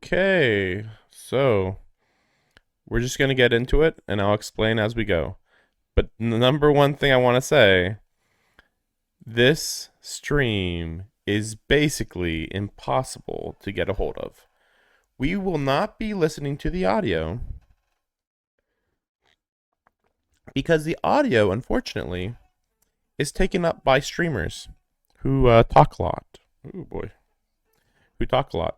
Okay, so we're just going to get into it and I'll explain as we go. But the number one thing I want to say, this stream is basically impossible to get a hold of. We will not be listening to the audio because the audio, unfortunately, is taken up by streamers who talk a lot. Oh boy, who talk a lot.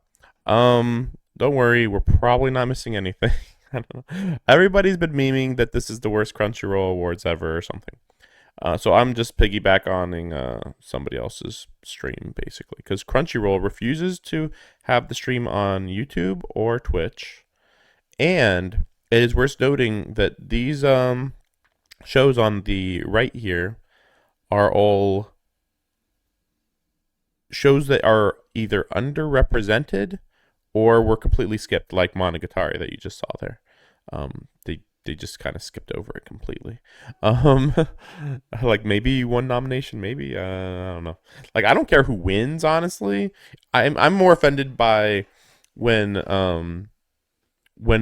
Don't worry, we're probably not missing anything. I don't know. Everybody's been memeing that this is the worst Crunchyroll awards ever or something. So I'm just piggyback on somebody else's stream basically because Crunchyroll refuses to have the stream on YouTube or Twitch, and it is worth noting that these shows on the right here are all shows that are either underrepresented or were completely skipped, like Monogatari that you just saw there. They just kind of skipped over it completely. Like maybe one nomination, maybe I don't know. Like I don't care who wins, honestly. I'm more offended by when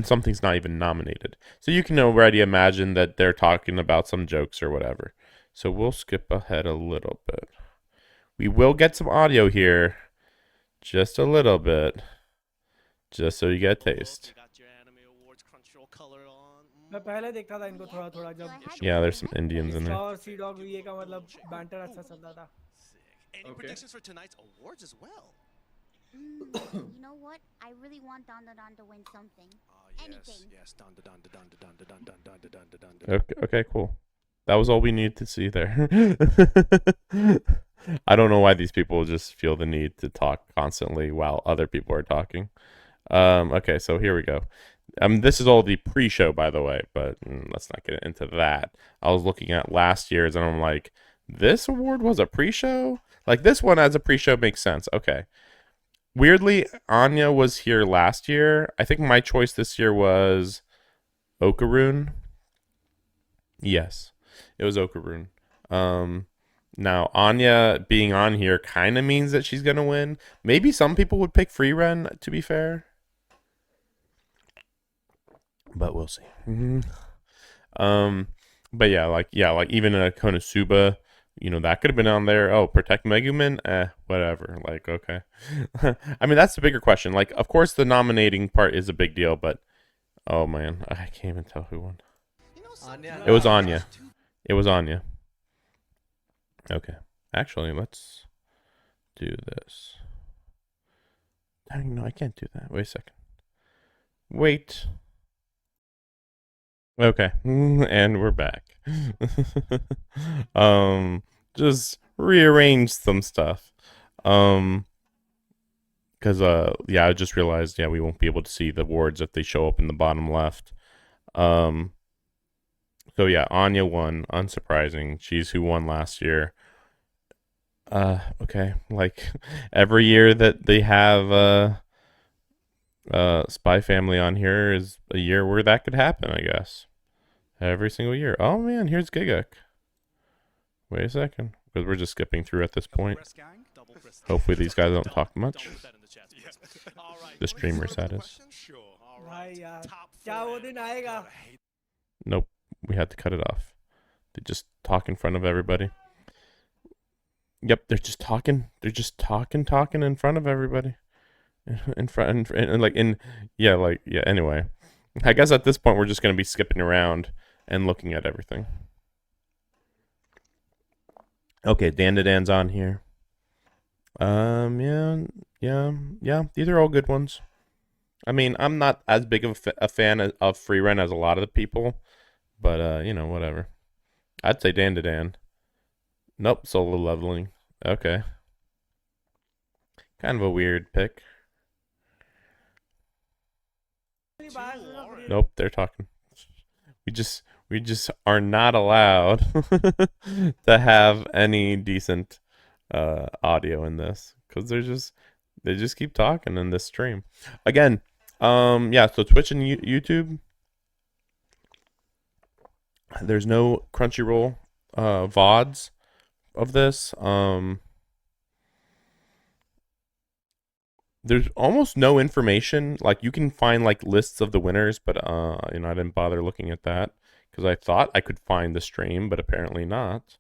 something's not even nominated. So you can already imagine that they're talking about some jokes or whatever. So we'll skip ahead a little bit. We will get some audio here, just a little bit, just so you get a taste. मैं पहले देखता था इनको थोड़ा थोड़ा जब Yeah, there's some Indians in there. और सी dog ये का मतलब बैंटर अच्छा चलता था. Any predictions for tonight's awards as well? You know what? I really want Don to win something. Anything. Yes, Don. Okay, cool. That was all we needed to see there. I don't know why these people just feel the need to talk constantly while other people are talking. Okay, so here we go. This is all the pre-show, by the way, but let's not get into that. I was looking at last year's, and I'm like, this award was a pre-show? Like, this one as a pre-show makes sense. Okay. Weirdly, Anya was here last year. I think my choice this year was Okaroon. Yes, it was Okaroon. Now, Anya being on here kind of means that she's going to win. Maybe some people would pick Freeren, to be fair. But we'll see. But yeah, like even a Konosuba, you know, that could have been on there. Oh, Protect Megumin? Whatever. Like, okay. I mean, that's the bigger question. Like, of course, the nominating part is a big deal, but oh man, I can't even tell who won. It was Anya. It was Anya. Okay. Actually, let's do this. No, I can't do that. Wait a second. Wait. Okay. And we're back. Just rearrange some stuff. Because yeah, I just realized, yeah, we won't be able to see the awards if they show up in the bottom left. So yeah, Anya won, unsurprising. She's who won last year. Okay, like every year that they have Spy Family on here is a year where that could happen, I guess. Every single year. Oh man, here's Giguk. Wait a second, because we're just skipping through at this point. Hopefully these guys don't talk much. The streamers, that is. Nope, we had to cut it off. They just talk in front of everybody. Yep, they're just talking. They're just talking in front of everybody. Anyway. I guess at this point we're just going to be skipping around and looking at everything. Okay, Dan's on here. Yeah. These are all good ones. I mean, I'm not as big of a fan of Freeren as a lot of the people, but you know, whatever. I'd say Dan. Nope, solo leveling. Okay. Kind of a weird pick. Nope, they're talking. We just are not allowed to have any decent audio in this because they just keep talking in this stream. Again, yeah, so Twitch and YouTube, there's no Crunchyroll VODs of this. there's almost no information. Like you can find like lists of the winners, but I didn't bother looking at that because I thought I could find the stream, but apparently not.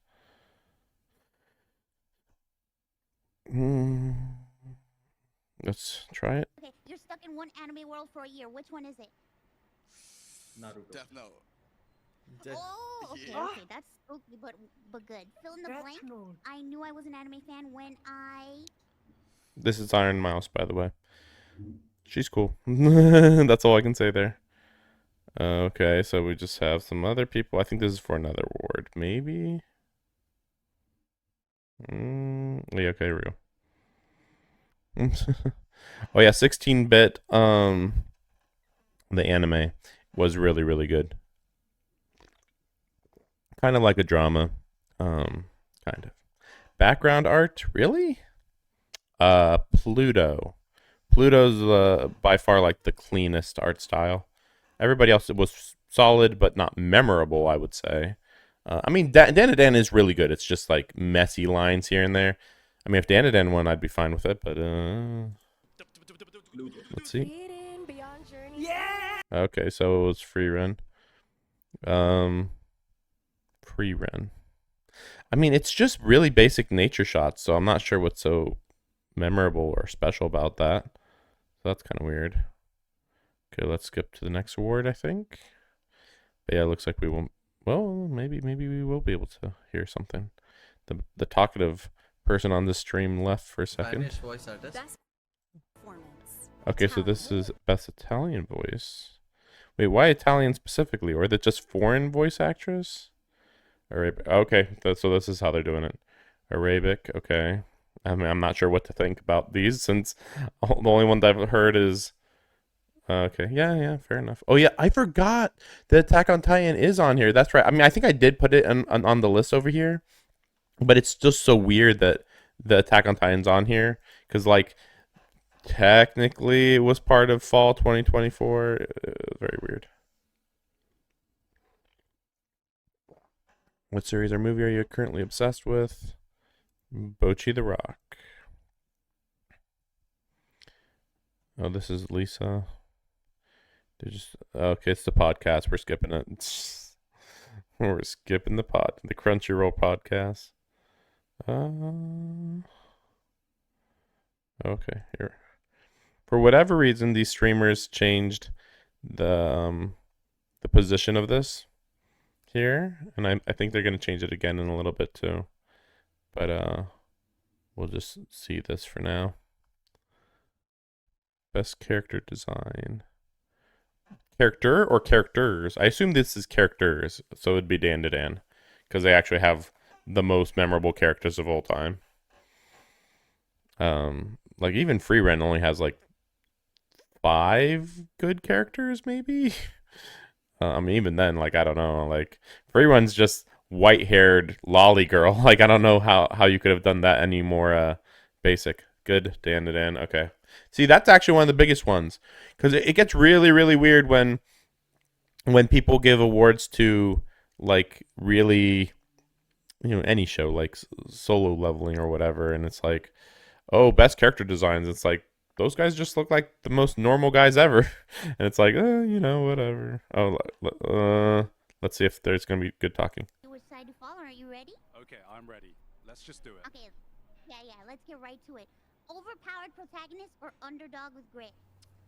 Let's try it. Okay, you're stuck in one anime world for a year. Which one is it? Naruto. Death Note. Oh, okay, Yeah. okay, that's spooky, but good. Fill in the Death blank. Note. I knew I was an anime fan when I. This is Iron Mouse, by the way. She's cool. That's all I can say there. Okay, so we just have some other people. I think this is for another award, maybe. Yeah, okay, here we go. Oh yeah, 16-bit. The anime was really, really good. Kind of like a drama. Kind of. Background art, really? Pluto. Pluto's by far like the cleanest art style. Everybody else was solid, but not memorable, I would say. I mean, Danadan is really good. It's just like messy lines here and there. I mean, if Danadan won, I'd be fine with it, but let's see. Yeah. Okay, so it was free run. Free run. I mean, it's just really basic nature shots, so I'm not sure what's so memorable or special about that. So that's kind of weird. Okay, let's skip to the next award, I think. But yeah, it looks like we won't. Well, maybe we will be able to hear something. The talkative person on this stream left for a second. Spanish voice artist. Okay, so this is best Italian voice. Wait, why Italian specifically? Or is it just foreign voice actress? Arabic. Okay, so this is how they're doing it. Arabic. Okay. I mean, I'm not sure what to think about these since the only one that I've heard is. Okay, yeah, fair enough. Oh yeah, I forgot that Attack on Titan is on here. That's right. I mean, I think I did put it on the list over here, but it's just so weird that the Attack on Titan's on here because like technically it was part of fall 2024. Very weird. What series or movie are you currently obsessed with? Bochi the Rock. Oh, this is Lisa. They're just okay. It's the podcast. We're skipping it. We're skipping the Crunchyroll podcast. Okay, here. For whatever reason, these streamers changed the position of this here, and I think they're gonna change it again in a little bit too. But we'll just see this for now. Best character design. Character or characters? I assume this is characters, so it'd be Dan to Dan, because they actually have the most memorable characters of all time. Like even Free Rent only has like 5 good characters, maybe. I mean, even then, like I don't know, like Free Run's just white-haired lolly girl. Like I don't know how you could have done that any more basic. Good, Dan to Dan. Okay. See, that's actually one of the biggest ones because it gets really, really weird when people give awards to like really, any show like Solo Leveling or whatever, and it's like, oh, best character designs. It's like those guys just look like the most normal guys ever, and it's like, whatever. Oh, let's see if there's gonna be good talking. Which side to follow? Are you ready? Okay, I'm ready. Let's just do it. Okay. Yeah. Let's get right to it. Overpowered protagonist or underdog with grit?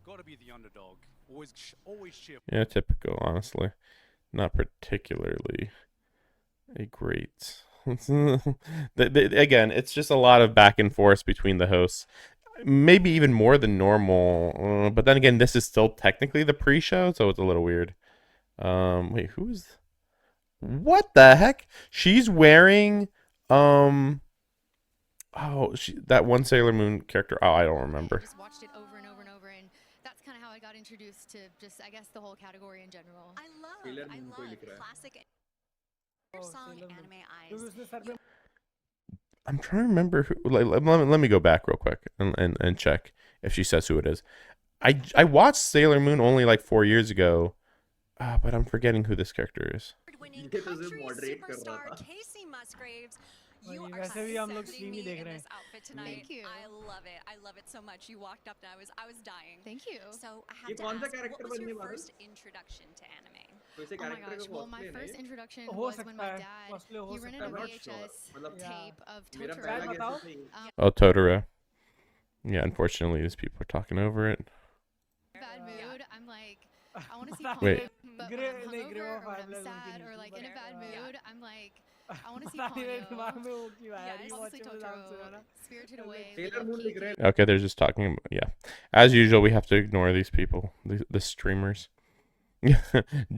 Gotta be the underdog. Always cheer. Yeah, typical. Honestly, not particularly a great. Again, it's just a lot of back and forth between the hosts. Maybe even more than normal. But then again, this is still technically the pre-show, so it's a little weird. Wait, who's? What the heck? She's wearing Oh, that one Sailor Moon character. Oh, I don't remember. I just watched it over and over and over, and that's kind of how I got introduced to just, I guess, the whole category in general. I love classic song Sailor Moon. anime तो eyes. उसने sir पे I'm trying to remember who. Like, let me go back real quick and check if she says who it is. I watched Sailor Moon only like 4 years ago, but I'm forgetting who this character is. ये तो सिर्फ country moderate कर रहा superstar था. Casey Musgraves. You वही, are वैसे भी हम लोग sending stream ही me देख in रहे this हैं. outfit tonight. Thank you. I love it. I love it so much. You walked up and I was dying. Thank you. So I ये have to कौन सा ask, character what was बनने your वाला है? first introduction to anime? तो इसे Oh my character gosh. का Well, my cosplay first नहीं? introduction हो was when सकता my है, dad cosplay हो he सकता rented है. I'm a not sure. VHS मतलब tape of मेरा Totoro. पहला Chad, guess बताओ. ऐसे ही. Oh, Totoro. Yeah, unfortunately, these people are talking over it. Bad mood. I'm like, I want to see पता Wait. Ponyo, but when I'm नहीं, Grey hungover of or when I'm Fireflies उनकी sad नहीं or थी, like in a but, bad mood, I'm like, I want to see पता नहीं मेरे दिमाग Ponyo. में वो क्यों आया. Yes. Obviously Rewatchable नाम से Totoro, ना. Spirited Away, we Sailor love Moon लिख रहे Kiki. हैं. Okay, they're just talking. Yeah, as usual, we have to ignore these people, the streamers.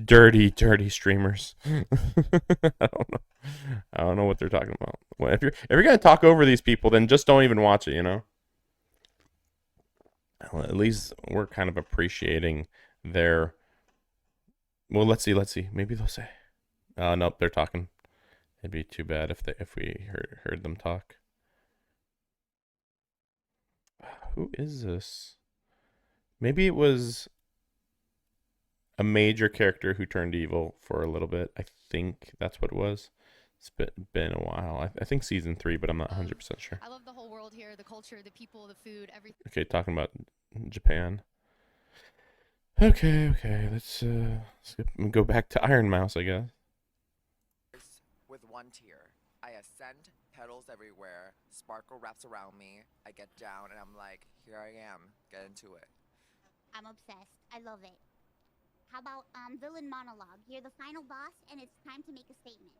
dirty streamers. I don't know what they're talking about. Well, if you're gonna talk over these people, then just don't even watch it. You know. Well, at least we're kind of appreciating their. Well, let's see. Maybe they'll say. Nope, they're talking. It'd be too bad if we heard them talk. Who is this? Maybe it was a major character who turned evil for a little bit. I think that's what it was. It's been a while. I think season 3, but I'm not 100% sure. I love the whole world here, the culture, the people, the food, everything. Okay, talking about Japan. Okay. Let's go back to Iron Mouse, I guess. With one tear. I ascend, petals everywhere, sparkle wraps around me, I get down and I'm like, here I am, get into it. I'm obsessed. I love it. How about villain monologue? You're the final boss, and it's time to make a statement.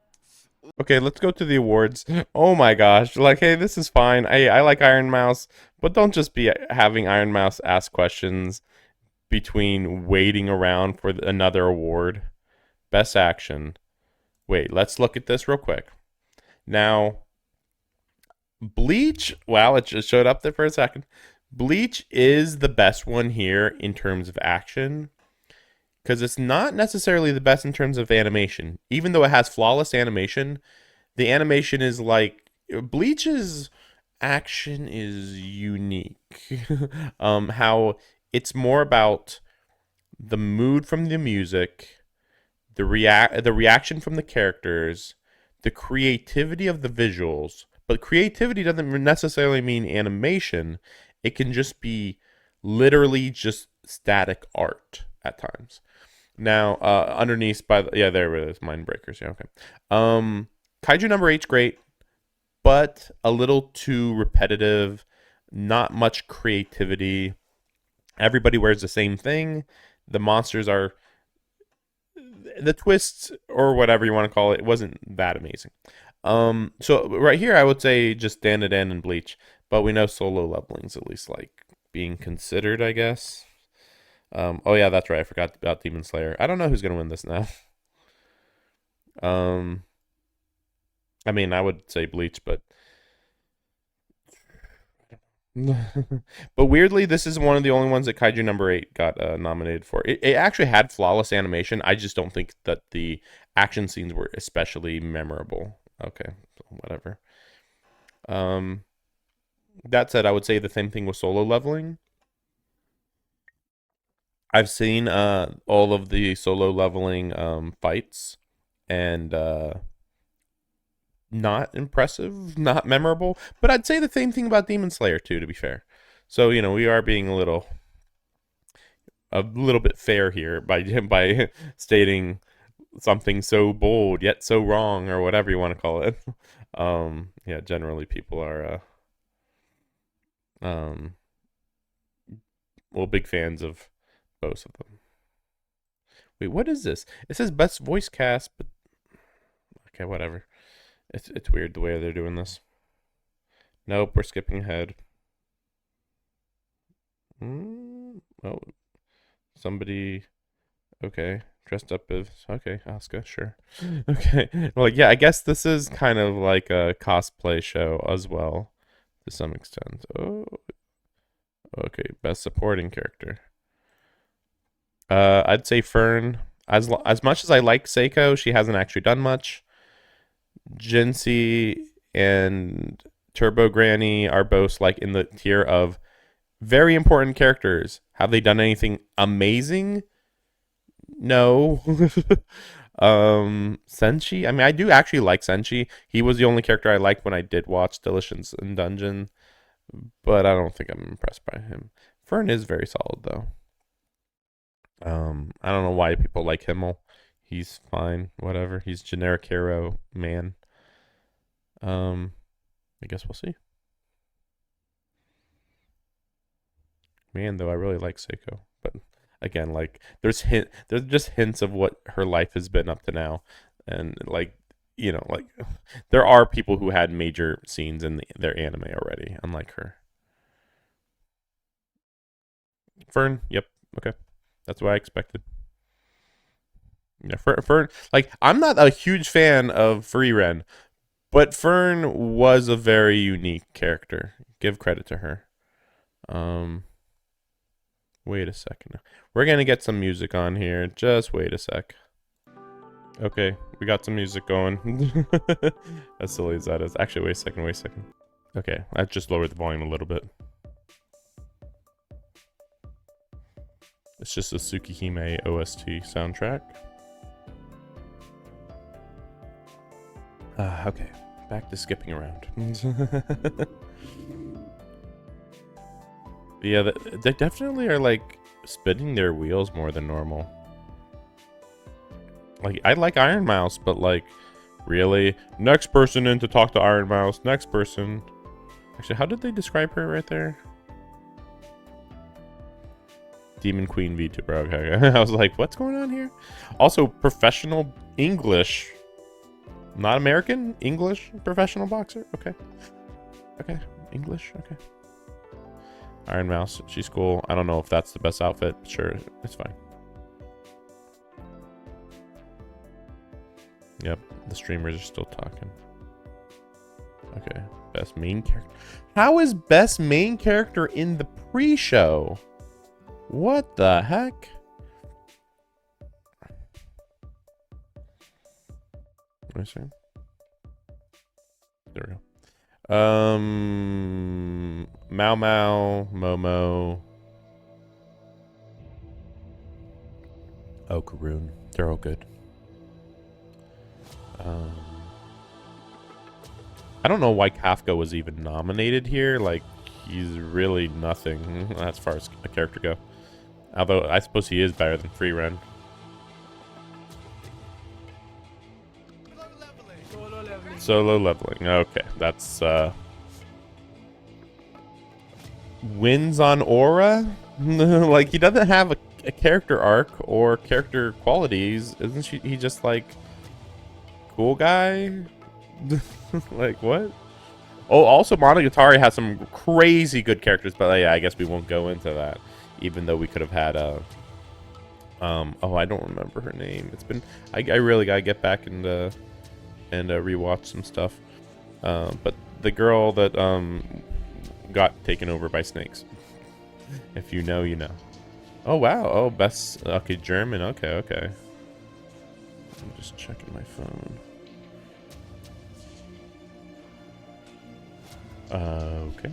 Okay, let's go to the awards. Oh my gosh. Like, hey, this is fine. I like Iron Mouse, but don't just be having Iron Mouse ask questions between waiting around for another award. Best action. Wait, let's look at this real quick. Now, Bleach, wow, it just showed up there for a second. Bleach is the best one here in terms of action, because it's not necessarily the best in terms of animation. Even though it has flawless animation, the animation is like Bleach's action is unique. How it's more about the mood from the music, the reaction from the characters, the creativity of the visuals. But creativity doesn't necessarily mean animation. It can just be literally just static art at times. Now, underneath there it is, Mind Breakers. Yeah, okay. Kaiju number 8's great, but a little too repetitive. Not much creativity. Everybody wears the same thing. The monsters are the twists or whatever you want to call it. It wasn't that amazing. So right here, I would say just Dandadan and Bleach, but we know solo leveling's at least like being considered, I guess. Oh yeah, that's right. I forgot about Demon Slayer. I don't know who's gonna win this now. I mean, I would say Bleach, but but weirdly, this is one of the only ones that Kaiju number 8 got nominated for. It actually had flawless animation. I just don't think that the action scenes were especially memorable. Okay, so whatever. That said, I would say the same thing with solo leveling. I've seen all of the solo leveling fights, and not impressive, not memorable. But I'd say the same thing about Demon Slayer too, to be fair. So we are being a little bit fair here by stating something so bold yet so wrong, or whatever you want to call it. Yeah, generally people are big fans of both of them. Wait, what is this? It says best voice cast, but okay, whatever. It's weird the way they're doing this. Nope, we're skipping ahead. Oh, somebody. Okay, dressed up as okay, Asuka, sure. Okay, well, yeah, I guess this is kind of like a cosplay show as well, to some extent. Oh, okay, best supporting character. I'd say Fern. As much as I like Seiko, she hasn't actually done much. Jinsei and Turbo Granny are both like in the tier of very important characters. Have they done anything amazing? No. Senshi. I mean, I do actually like Senshi. He was the only character I liked when I did watch Delicious in Dungeon, but I don't think I'm impressed by him. Fern is very solid though. I don't know why people like Himmel. He's fine, whatever. He's generic hero man. I guess we'll see. Man, though, I really like Seiko, but again, like there's just hints of what her life has been up to now, and like like there are people who had major scenes in their anime already, unlike her. Fern, yep, okay, that's what I expected. Yeah, Fern, like I'm not a huge fan of Frieren, but Fern was a very unique character. Give credit to her. Wait a second. We're gonna get some music on here. Just wait a sec. Okay, we got some music going. As silly as that is. Actually, wait a second. Okay, I just lowered the volume a little bit. It's just a Tsukihime OST soundtrack. Okay, back to skipping around. Yeah, they definitely are like spinning their wheels more than normal. Like, I like Iron Mouse, but like, really? Next person in to talk to Iron Mouse. Next person. Actually, how did they describe her right there? Demon Queen VTuber. Okay. I was like, what's going on here? Also, professional English. Not American? English professional boxer? Okay. Okay. English? Okay. Iron Mouse. She's cool. I don't know if that's the best outfit. But sure, it's fine. Yep. The streamers are still talking. Okay. Best main character. How is best main character in the pre-show? What the heck? Let me see. There we go. Mao Mao, Momo. Oh, Karun. They're all good. I don't know why Kafka was even nominated here. Like, he's really nothing as far as a character go. Although, I suppose he is better than Frieren. Solo leveling. Okay, that's wins on aura. Like, he doesn't have a character arc or character qualities. Isn't he just like cool guy? Like, what? Oh, also Monogatari has some crazy good characters, but yeah, I guess we won't go into that. Even though we could have had a oh, I don't remember her name. It's been I really gotta get back and rewatch some stuff. But the girl that got taken over by snakes. If you know, you know. Oh wow. Oh, best. Okay, German. Okay. I'm just checking my phone. Okay.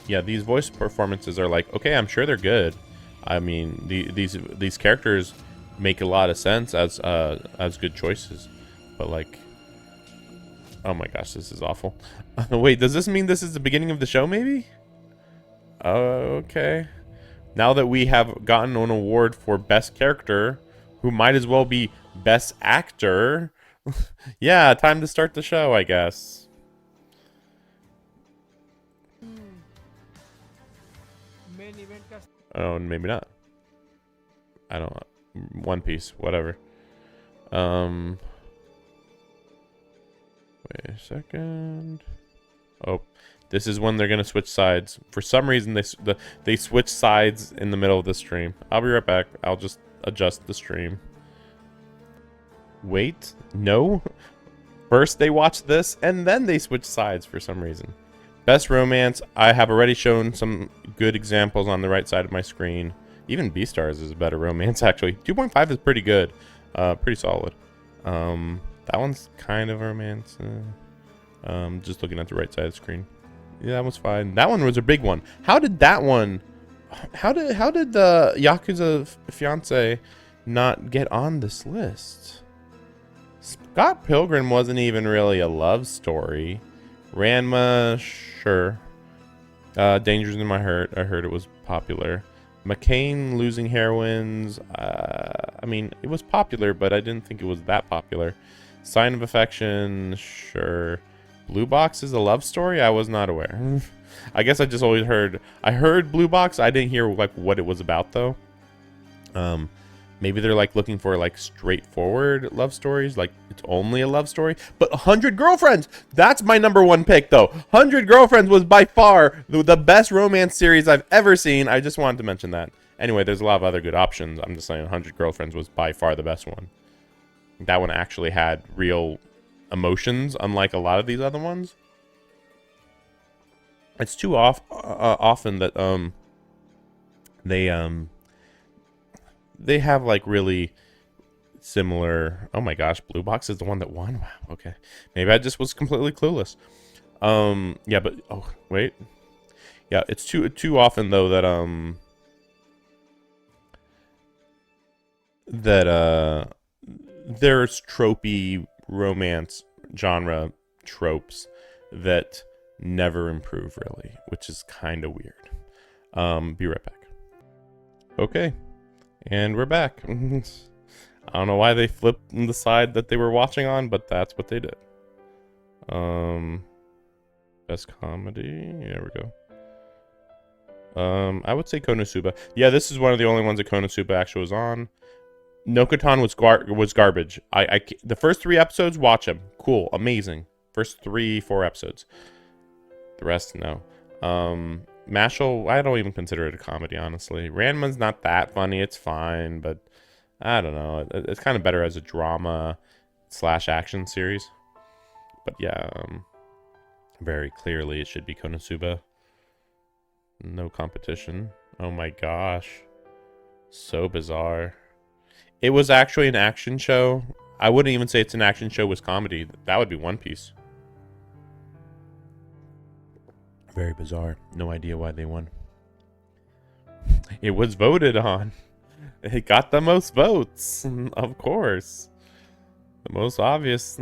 Yeah, these voice performances are like, okay, I'm sure they're good. I mean, these characters make a lot of sense as good choices, but like, oh my gosh, this is awful. Wait, does this mean this is the beginning of the show? Maybe. Okay. Now that we have gotten an award for best character, who might as well be best actor, yeah, time to start the show, I guess. Oh, maybe not. I don't know. One Piece, whatever. Wait a second. Oh, this is when they're gonna switch sides. For some reason, they switch sides in the middle of the stream. I'll be right back. I'll just adjust the stream. Wait, no. First they watch this, and then they switch sides for some reason. Best romance. I have already shown some good examples on the right side of my screen. Even Beastars is a better romance, actually. 2.5 is pretty good. Pretty solid. That one's kind of a romance. Just looking at the right side of the screen. Yeah, that was fine. That one was a big one. How did that one? How did the Yakuza fiance not get on this list? Scott Pilgrim wasn't even really a love story. Ranma, sure. Dangers in My Heart. I heard it was popular. McCain losing heroines. I mean, it was popular, but I didn't think it was that popular. Sign of Affection, sure. Blue Box is a love story? I was not aware. I guess I just always heard. I heard Blue Box. I didn't hear like what it was about though. Maybe they're like looking for like straightforward love stories, like it's only a love story. But 100 Girlfriends, that's my #1 pick though. 100 Girlfriends was by far the best romance series I've ever seen. I just wanted to mention that. Anyway, there's a lot of other good options. I'm just saying 100 Girlfriends was by far the best one. That one actually had real emotions, unlike a lot of these other ones. It's too often that they have like really similar. Oh my gosh, Blue Box is the one that won. Wow. Okay, maybe I just was completely clueless. Yeah, but oh wait, yeah, it's too often though that there's tropey romance genre tropes that never improve really, which is kind of weird. Be right back. Okay. And we're back. I don't know why they flipped the side that they were watching on, but that's what they did. Best comedy. There we go. I would say Konosuba. Yeah, this is one of the only ones that Konosuba actually was on. Nokotan was garbage. The first 3 episodes, watch them. Cool, amazing. First 3-4 episodes. The rest, no. Mashal, I don't even consider it a comedy, honestly. Ranma's not that funny. It's fine, but I don't know. It's kind of better as a drama / action series. But yeah, very clearly it should be Konosuba. No competition. Oh my gosh. So bizarre. It was actually an action show. I wouldn't even say it's an action show with comedy. That would be One Piece. Very bizarre. No idea why they won. It was voted on. It got the most votes. Of course. The most obvious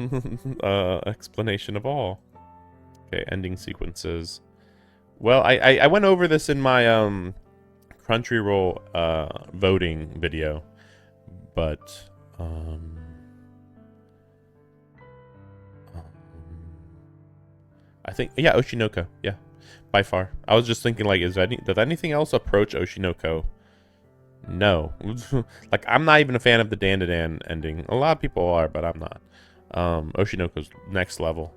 explanation of all. Okay, ending sequences. Well, I went over this in my Crunchyroll voting video. But I think, yeah, Oshinoko. Yeah. By far. I was just thinking, like, does anything else approach Oshinoko? No. Like, I'm not even a fan of the Dan ending. A lot of people are, but I'm not. Oshinoko's next level.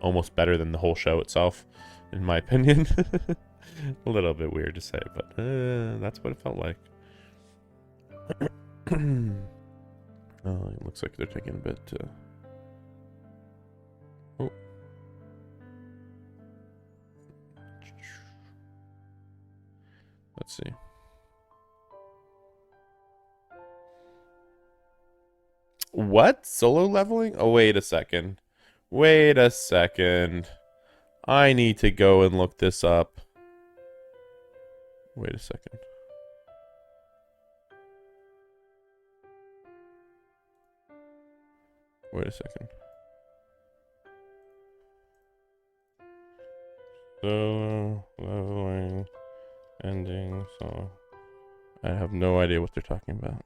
Almost better than the whole show itself, in my opinion. A little bit weird to say, but that's what it felt like. Oh, it looks like they're taking a bit to... Oh. Let's see. What? Solo leveling? Oh, wait a second. Wait a second. I need to go and look this up. Wait a second. Wait a second. Solo leveling ending, so I have no idea what they're talking about.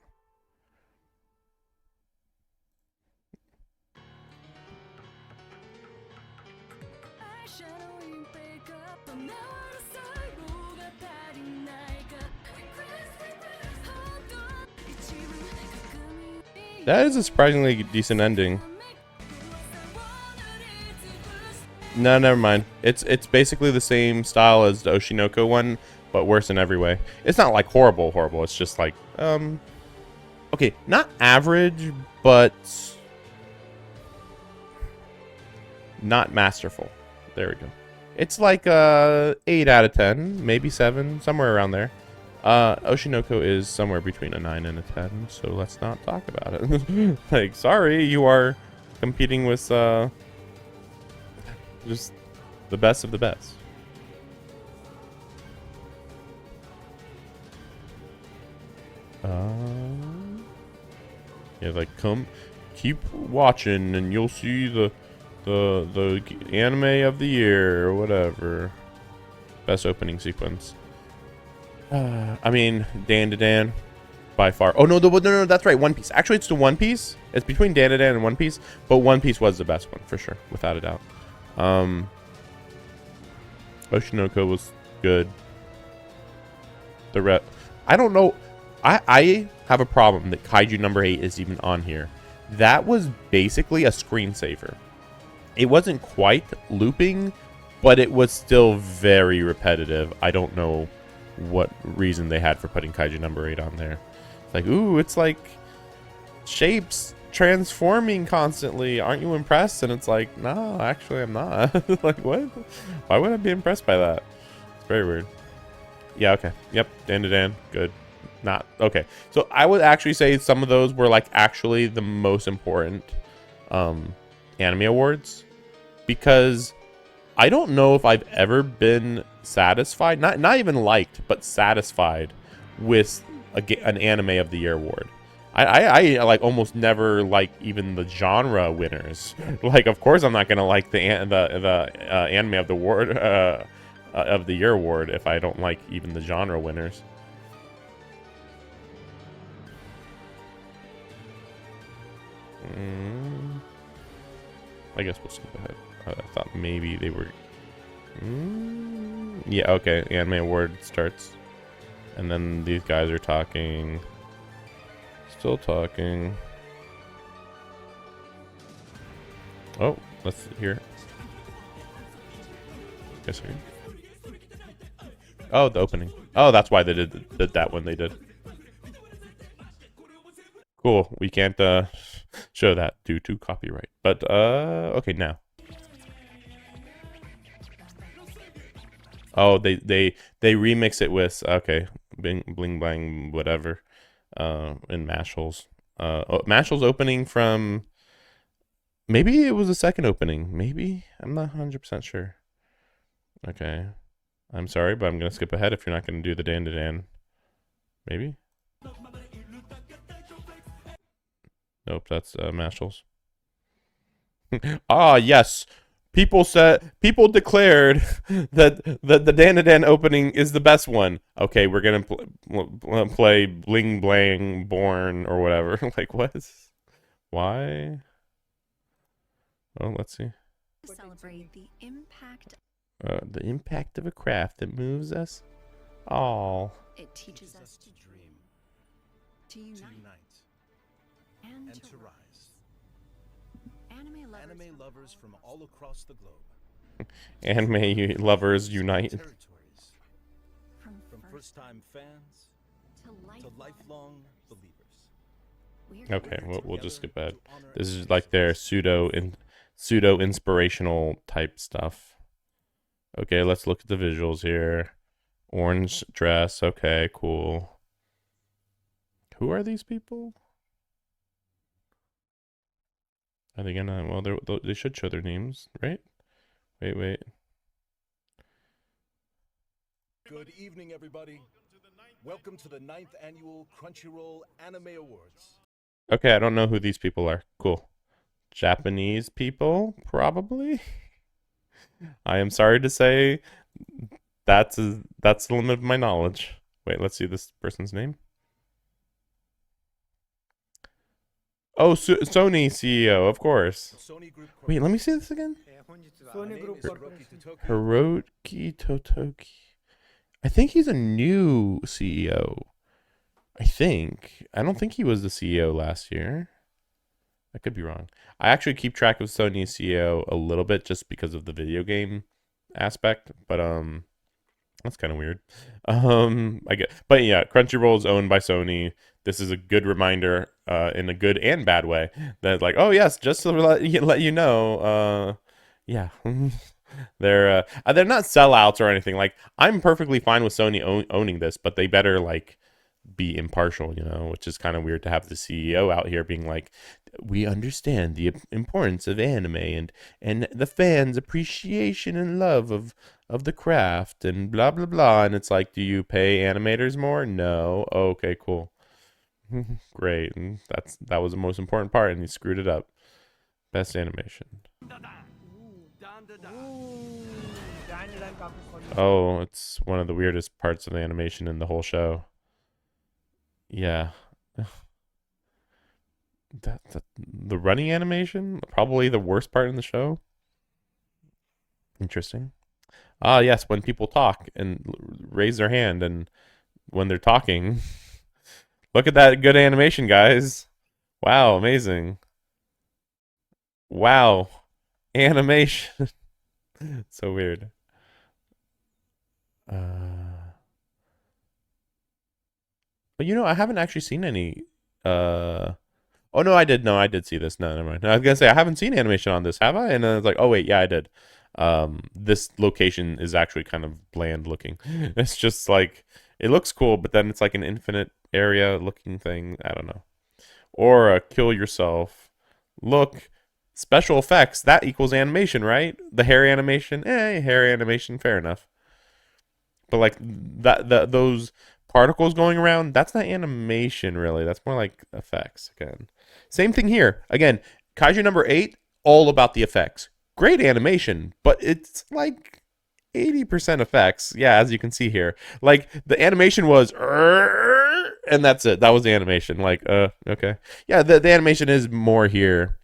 That is a surprisingly decent ending. No, never mind. It's basically the same style as the Oshinoko one, but worse in every way. It's not like horrible. It's just like okay, not average, but not masterful. There we go. It's like 8 out of 10, maybe 7, somewhere around there. Oshinoko is somewhere between a 9 and a 10, so let's not talk about it. Like, sorry, you are competing with just the best of the best. Yeah, like come, keep watching, and you'll see the anime of the year or whatever. Best opening sequence. I mean, Dan to Dan, by far. Oh no, no, that's right. One Piece. Actually, it's the One Piece. It's between Dan to Dan and One Piece, but One Piece was the best one for sure, without a doubt. Oshinoko was good. I don't know. I have a problem that Kaiju number 8 is even on here. That was basically a screensaver. It wasn't quite looping, but it was still very repetitive. I don't know what reason they had for putting Kaiju number 8 on there. It's like, ooh, it's like shapes transforming constantly. Aren't you impressed? And it's like, no, actually I'm not. Like, what? Why would I be impressed by that? It's very weird. Yeah, okay. Yep, Dan to Dan. Good. Not. Okay. So I would actually say some of those were like actually the most important anime awards, because I don't know if I've ever been satisfied, not even liked, but satisfied with an anime of the year award. I like almost never like even the genre winners. Like, of course I'm not gonna like the anime of the award of the year award if I don't like even the genre winners. I guess we'll skip ahead. I thought maybe they were. Yeah, okay. Anime award starts, and then these guys are talking. Still talking. Oh, let's hear. Guess here. Oh, the opening. Oh, that's why they did that one. They did. Cool. We can't show that due to copyright. But okay, now. Oh, they remix it with bling blang whatever in Mashal's. Mashal's opening from, maybe it was a second opening. Maybe, I'm not 100% sure. Okay, I'm sorry, but I'm gonna skip ahead if you're not gonna do the Dan to Dan. Maybe. Nope, that's Mashal's. Ah, yes. People declared that the Dan to Dan opening is the best one. Okay, we're gonna play Bling Blang Born or whatever. Like, what? Why? Oh, let's see. Celebrate the impact. The impact of a craft that moves us all. It teaches us to dream, to unite, and to rise. Anime lovers from all across the globe. Anime lovers unite. From first-time fans to lifelong believers. Okay, we'll just skip ahead. This is like their pseudo inspirational type stuff. Okay, let's look at the visuals here. Orange dress. Okay, cool. Who are these people? Are they gonna? Well, they should show their names, right? Wait. Good evening, everybody. Welcome to the 9th annual Crunchyroll Anime Awards. Okay, I don't know who these people are. Cool. Japanese people, probably. I am sorry to say, that's the limit of my knowledge. Wait, let's see this person's name. Oh, Sony CEO, of course. Wait, let me see this again. Hiroki Totoki. I think he's a new CEO. I don't think he was the CEO last year. I could be wrong. I actually keep track of Sony's CEO a little bit just because of the video game aspect, but that's kind of weird. But yeah, Crunchyroll is owned by Sony. This is a good reminder, in a good and bad way, that like, oh yes, just to let you know, yeah, they're not sellouts or anything. Like, I'm perfectly fine with Sony owning this, but they better like be impartial, which is kind of weird to have the CEO out here being like, we understand the importance of anime and the fans' appreciation and love of the craft and blah blah blah, and it's like, do you pay animators more? No. Okay, cool. Great. And that was the most important part, and he screwed it up. Best animation. Oh, it's one of the weirdest parts of the animation in the whole show. Yeah. The running animation, probably the worst part in the show. Interesting. Ah, yes, when people talk and raise their hand, and when they're talking. Look at that good animation, guys. Wow, amazing. Wow. Animation. So weird. But I haven't actually seen any oh no, I did. No, I did see this. No, never mind. No, I was gonna say I haven't seen animation on this, have I? And then I was like, oh wait, yeah, I did. This location is actually kind of bland looking. It's just like it looks cool, but then it's like an infinite area looking thing. I don't know. Or kill yourself. Look, special effects, that equals animation, right? The hair animation, hair animation, fair enough. But like those particles going around, that's not animation really. That's more like effects again. Same thing here. Again, Kaiju number 8, all about the effects. Great animation, but it's like 80% effects. Yeah, as you can see here. Like the animation was and that's it. That was the animation. Like, okay. Yeah, the animation is more here.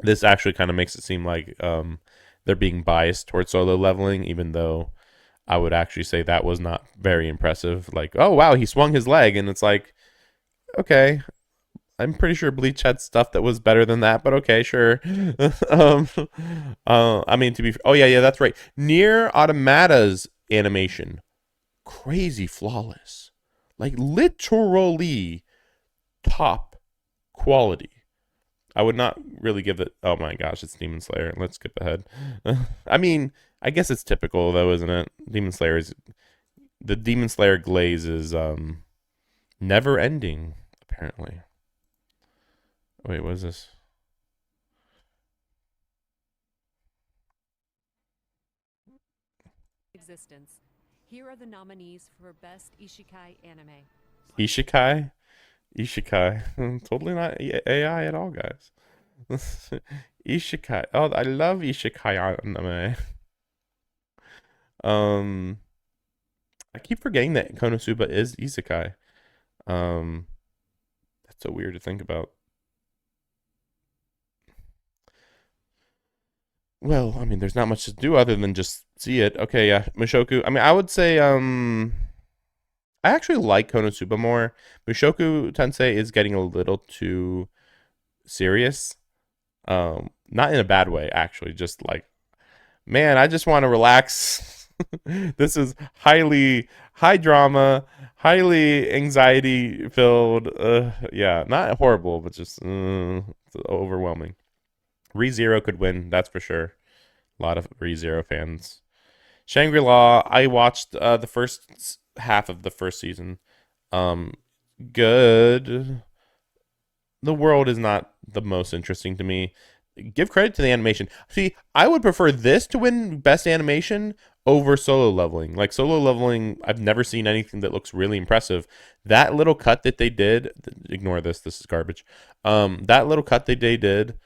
This actually kind of makes it seem like they're being biased towards solo leveling, even though I would actually say that was not very impressive. Like, oh wow, he swung his leg, and it's like, okay, I'm pretty sure Bleach had stuff that was better than that, but okay, sure. I mean, oh yeah, that's right. Nier Automata's animation, crazy flawless, like literally top quality. I would not really give it. Oh my gosh, it's Demon Slayer. Let's skip ahead. I mean, I guess it's typical though, isn't it? The Demon Slayer glaze is never ending, apparently. Wait, what is this? Existence. Here are the nominees for Best Isekai Anime. Isekai? Totally not AI at all, guys. Isekai. Oh, I love Isekai anime. I keep forgetting that Konosuba is Isekai. That's so weird to think about. Well, I mean, there's not much to do other than just see it. Okay, yeah, Mushoku. I mean, I would say I actually like Konosuba more. Mushoku Tensei is getting a little too serious. Not in a bad way, actually. Just like, man, I just want to relax. This is high drama, highly anxiety filled. Yeah, not horrible, but just overwhelming. ReZero could win, that's for sure. A lot of ReZero fans. Shangri-La, I watched the first half of the first season. Good. The world is not the most interesting to me. Give credit to the animation. See, I would prefer this to win best animation over Solo Leveling. Like Solo Leveling, I've never seen anything that looks really impressive. That little cut that they did, ignore this is garbage. That little cut that they did,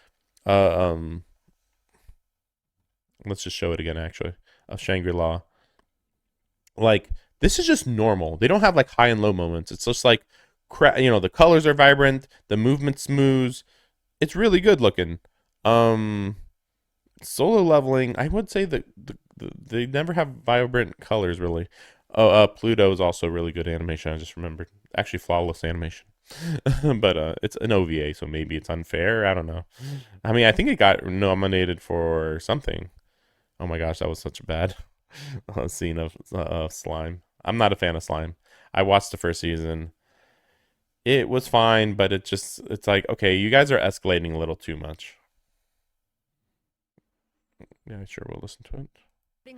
let's just show it again actually, of Shangri-La. Like, this is just normal. They don't have like high and low moments. It's just like, the colors are vibrant, the movement's smooth. It's really good looking. Solo Leveling, I would say that they never have vibrant colors really. Pluto is also really good animation. I just remembered. Actually, flawless animation. But it's an OVA, so maybe it's unfair. I don't know. I mean, I think it got nominated for something. Oh my gosh, that was such a bad scene of slime. I'm not a fan of slime. I watched the first season. It was fine, but it's like, okay, you guys are escalating a little too much. Yeah, sure, we'll listen to it.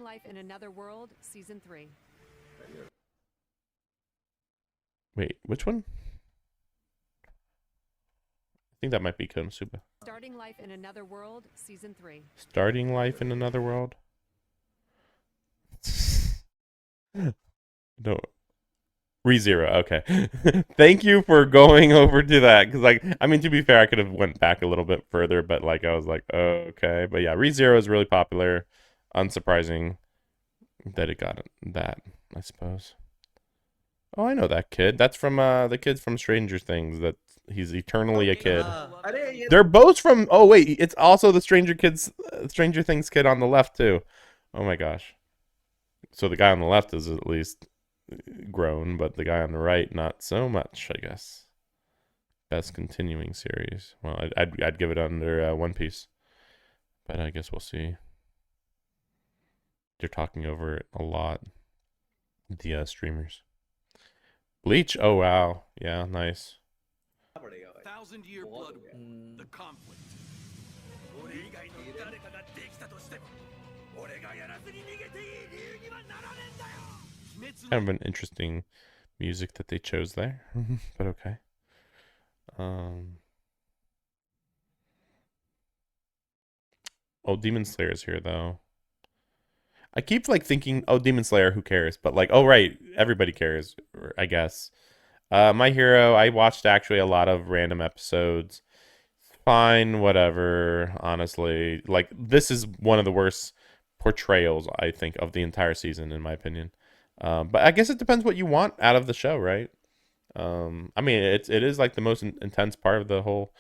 Life in Another World, Season 3. Wait, which one? I think that might be Konosuba. Starting Life in Another World, Season 3. Starting Life in Another World? No. ReZero. Okay. Thank you for going over to that because, like, I mean, to be fair, I could have went back a little bit further, but like, I was like, oh, okay. But yeah, ReZero is really popular. Unsurprising that it got that, I suppose. Oh, I know that kid. That's from the kid from Stranger Things. That he's eternally a kid. They're both from. Oh wait, it's also the Stranger Things kid on the left too. Oh my gosh. So the guy on the left is at least grown, but the guy on the right not so much, I guess. Best continuing series. Well, I'd give it under One Piece, but I guess we'll see. They're talking over it a lot. The streamers. Bleach. Oh wow, yeah, nice. 1,000-year blood war, the conflict. Kind of an interesting music that they chose there, but okay. Oh, Demon Slayer's here though. I keep like thinking, oh, Demon Slayer, who cares? But like, oh right, everybody cares, I guess. My Hero, I watched actually a lot of random episodes. Fine, whatever. Honestly, like this is one of the worst portrayals I think of the entire season, in my opinion. But I guess it depends what you want out of the show, right? I mean, it is like the most intense part of the whole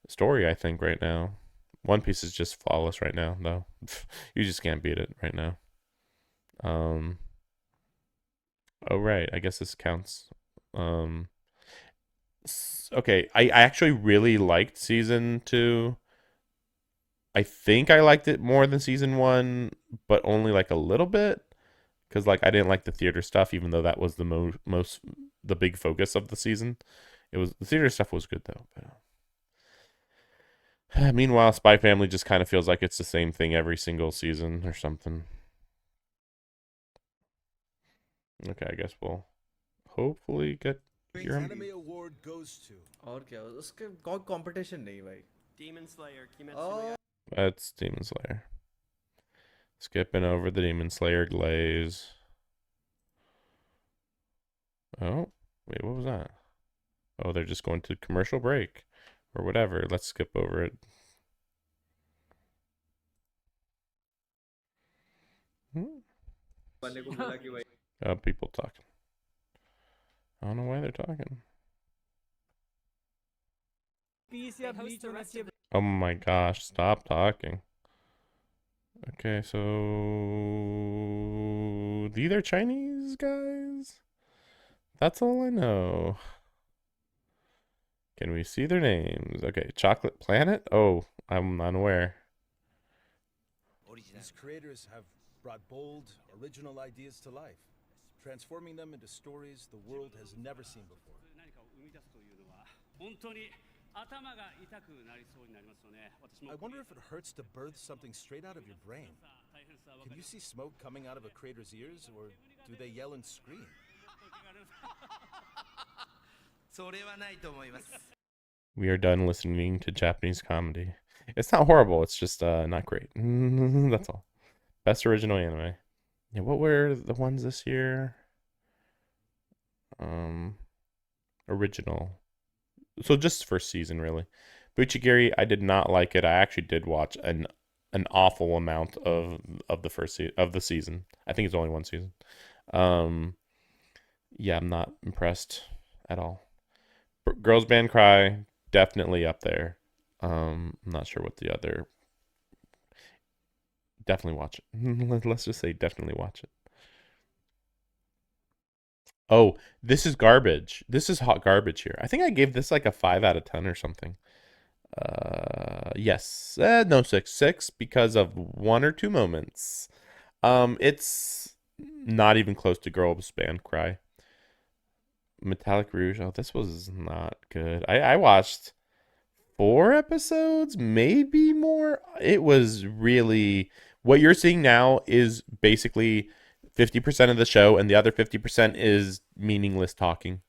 story, I think, right now. One Piece is just flawless right now, though. You just can't beat it right now. Oh right, I guess this counts. Okay, I actually really liked season 2. I think I liked it more than season 1, but only like a little bit. Because like I didn't like the theater stuff, even though that was the the big focus of the season. The theater stuff was good though. But meanwhile, Spy Family just kind of feels like it's the same thing every single season or something. Okay, I guess we'll hopefully get your Anime award goes to. और क्या उसके कोई competition नहीं भाई. Demon Slayer. Oh. That's Demon Slayer. Skipping over the Demon Slayer glaze. Oh, wait, what was that? Oh, they're just going to commercial break or whatever. Let's skip over it. People talking. I don't know why they're talking. Oh my gosh, stop talking. Okay, so these are Chinese guys? That's all I know. Can we see their names? Okay, Chocolate Planet? Oh, I'm unaware. These creators have brought bold, original ideas to life, transforming them into stories the world has never seen before. I wonder if it hurts to birth something straight out of your brain. Can you see smoke coming out of a creator's ears, or do they yell and scream? We are done listening to Japanese comedy. It's not horrible, it's just not great. That's all. Best original anime. Yeah, what were the ones this year? Original. So just first season, really. Buchigiri, I did not like it. I actually did watch an awful amount of the season. I think it's only one season. Yeah, I'm not impressed at all. Girls Band Cry, definitely up there. I'm not sure what the other. Definitely watch it. Let's just say definitely watch it. Oh, this is garbage. This is hot garbage here. I think I gave this like a 5 out of 10 or something. Yes. No, 6 because of 1 or 2 moments. It's not even close to Girls Band Cry. Metallic Rouge. Oh, this was not good. I watched 4 episodes, maybe more. It was really, what you're seeing now is basically 50% of the show, and the other 50% is meaningless talking.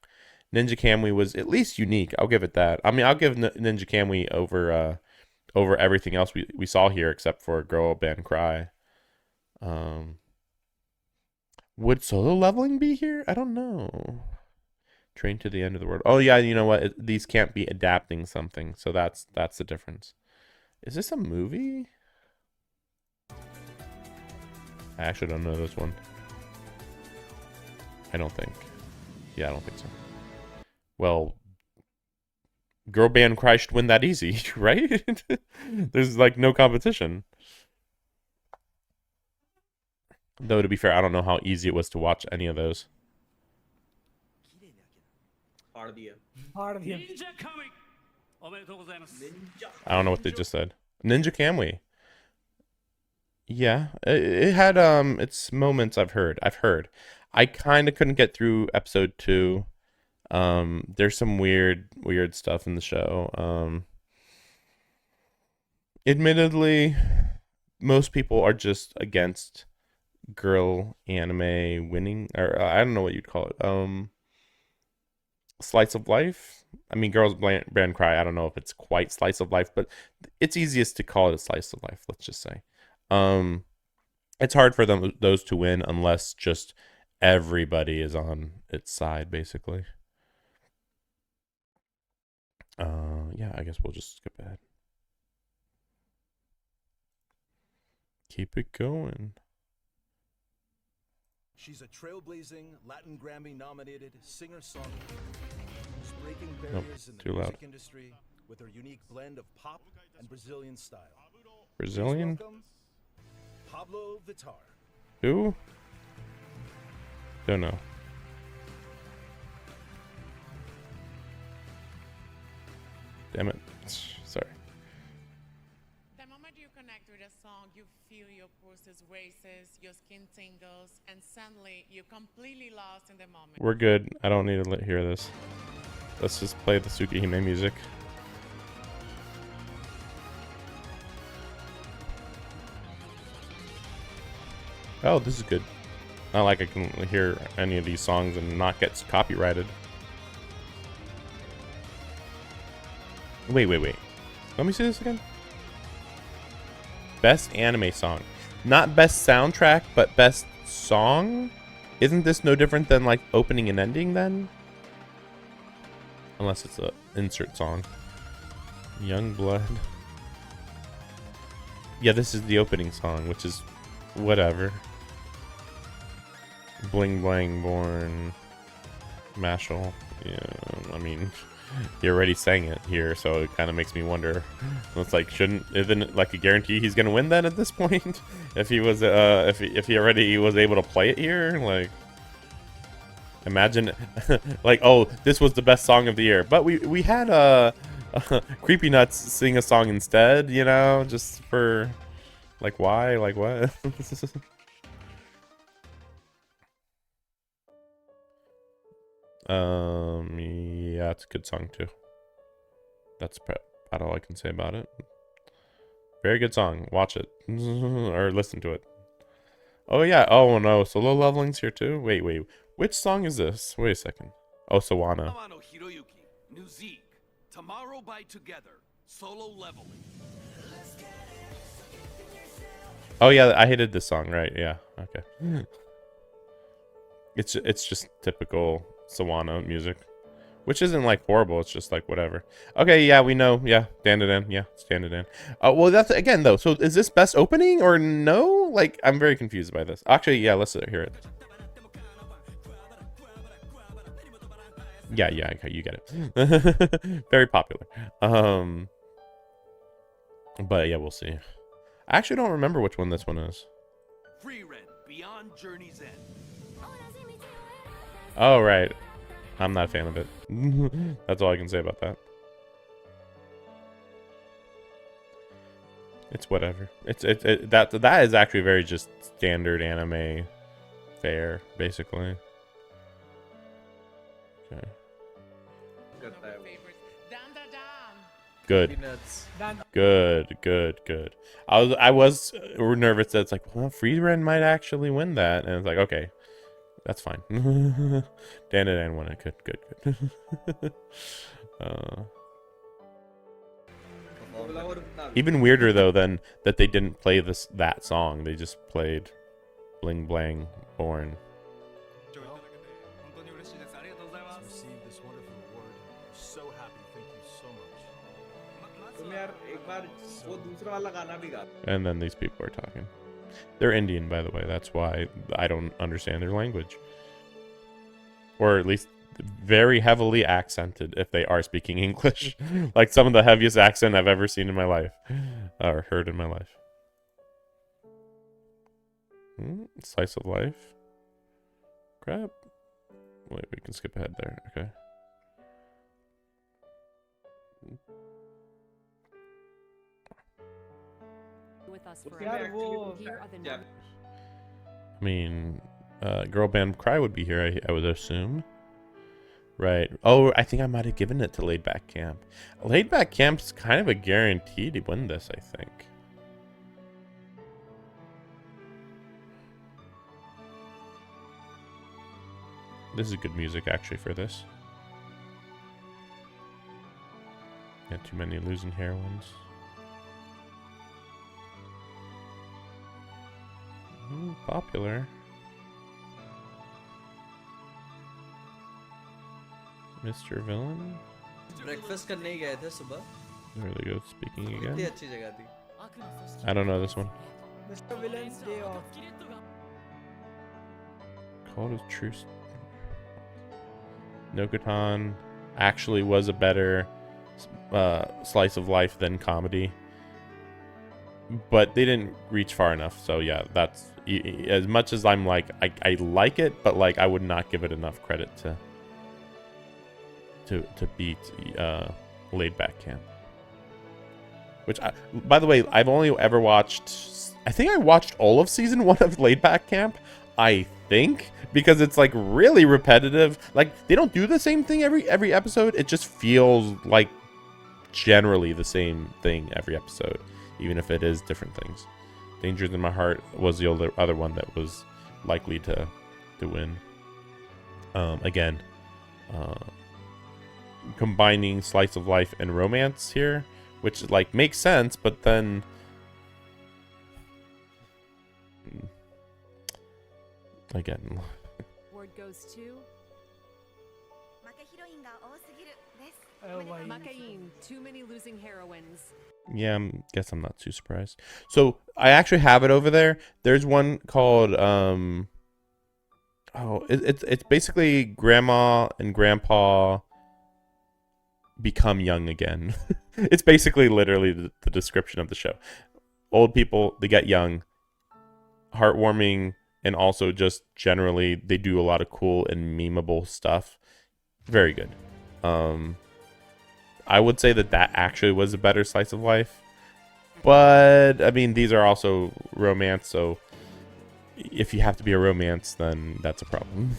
Ninja Kamui was at least unique. I'll give it that. I mean, I'll give Ninja Kamui over everything else we saw here, except for Girl Band Cry. Would solo leveling be here? I don't know. Train to the End of the World. Oh yeah, you know what? These can't be adapting something, so that's the difference. Is this a movie? I actually don't know this one. I don't think. Yeah, I don't think so. Well, girl band cry should win that easy, right? There's like no competition. Though to be fair, I don't know how easy it was to watch any of those. I don't know what they just said. Ninja Kamui. Yeah, it had its moments. I've heard. I kind of couldn't get through episode 2. There's some weird stuff in the show. Admittedly, most people are just against girl anime winning, or I don't know what you'd call it. Slice of life. I mean, girls band cry. I don't know if it's quite slice of life, but it's easiest to call it a slice of life. Let's just say. It's hard for those to win unless just everybody is on its side, basically. Yeah, I guess we'll just skip ahead. Keep it going. She's a trailblazing, Latin Grammy-nominated singer-songwriter who's breaking barriers in the music industry with her unique blend of pop and Brazilian style. Brazilian? Pablo Vittar. Who? Don't know. Damn it. Sorry. The moment you connect with a song, you feel your pulses races, your skin tingles, and suddenly you're completely lost in the moment. We're good. I don't need to hear this. Let's just play the Tsukihime music. Oh, this is good. Not like I can hear any of these songs and not get copyrighted. Wait. Let me see this again. Best anime song. Not best soundtrack, but best song? Isn't this no different than like opening and ending then? Unless it's a insert song. Young Blood. Yeah, this is the opening song, which is whatever. Bling Blang Born. Mashal. Yeah, I mean, he already sang it here, so it kind of makes me wonder. It's like, isn't it like a guarantee he's gonna win then at this point? If he was, if he already was able to play it here, like, imagine, like, oh, this was the best song of the year, but we had Creepy Nuts sing a song instead, you know, just for, like, why, like, what? Yeah, it's a good song too. That's about all I can say about it. Very good song. Watch it or listen to it. Oh yeah. Oh no, solo leveling's here too. Wait. Which song is this? Wait a second. Oh, Sawana. Tomorrow by Together. Solo leveling. Oh yeah, I hated this song. Right? Yeah. Okay. It's just typical Sawano music, which isn't like horrible. It's just like whatever. Okay, yeah, we know. Yeah, stand it in. Yeah, stand it in. Well, that's again though. So is this best opening or no? Like, I'm very confused by this. Actually, yeah, let's hear it. Yeah, okay, you get it. Very popular. But yeah, we'll see. I actually don't remember which one this one is. Free Red Beyond Journey's End. Oh, right. I'm not a fan of it. That's all I can say about that. It's whatever. That is actually very just standard anime fare, basically. Okay. Good. I was nervous that it's like, well, Frieren might actually win that, and it's like, okay. That's fine. Dan won it. Good. Even weirder though than that they didn't play that song. They just played Bling Blang Born. receive this wonderful award. We're so happy. Thank you so much. तुम यार एक बार वो दूसरा वाला गाना भी गा. And then these people are talking. They're Indian, by the way. That's why I don't understand their language. Or at least very heavily accented if they are speaking English. Like some of the heaviest accent I've ever seen in my life. Or heard in my life. Slice of life. Crap. Wait, we can skip ahead there. Okay. With us यार forever. वो Here are the क्या I mean, girl band Cry would be here, I would assume. Right. Oh, I think I might have given it to Laid Back Camp. Laid Back Camp's kind of a guarantee to win this, I think. This is good music, actually, for this. Got too many losing heroines. Popular. Mr. Villain? Breakfast करने ही गए थे सुबह. There they go, speaking कितनी again. अच्छी जगह थी. I don't know this one. Mr. Villain's Day Off. Call of Truce. Nokotan actually was a better slice of life than comedy. But they didn't reach far enough. So yeah, that's as much as I'm like, I like it, but like I would not give it enough credit to beat Laid Back Camp. Which, by the way, I've only ever watched, I think I watched all of season 1 of Laid Back Camp, I think, because it's like really repetitive. Like they don't do the same thing every episode. It just feels like generally the same thing every episode, even if it is different things. Dangers in My Heart was the other one that was likely to win. Again, combining slice of life and romance here, which like makes sense, but then again, Word goes to Oh, Makain. Too many losing heroines. yeah, guess I'm not too surprised. So I actually have it over there. There's one called it's basically grandma and grandpa become young again. It's basically literally the description of the show. Old people, they get young, heartwarming, and also just generally they do a lot of cool and memeable stuff. Very good. I would say that actually was a better slice of life, but I mean these are also romance, so if you have to be a romance, then that's a problem.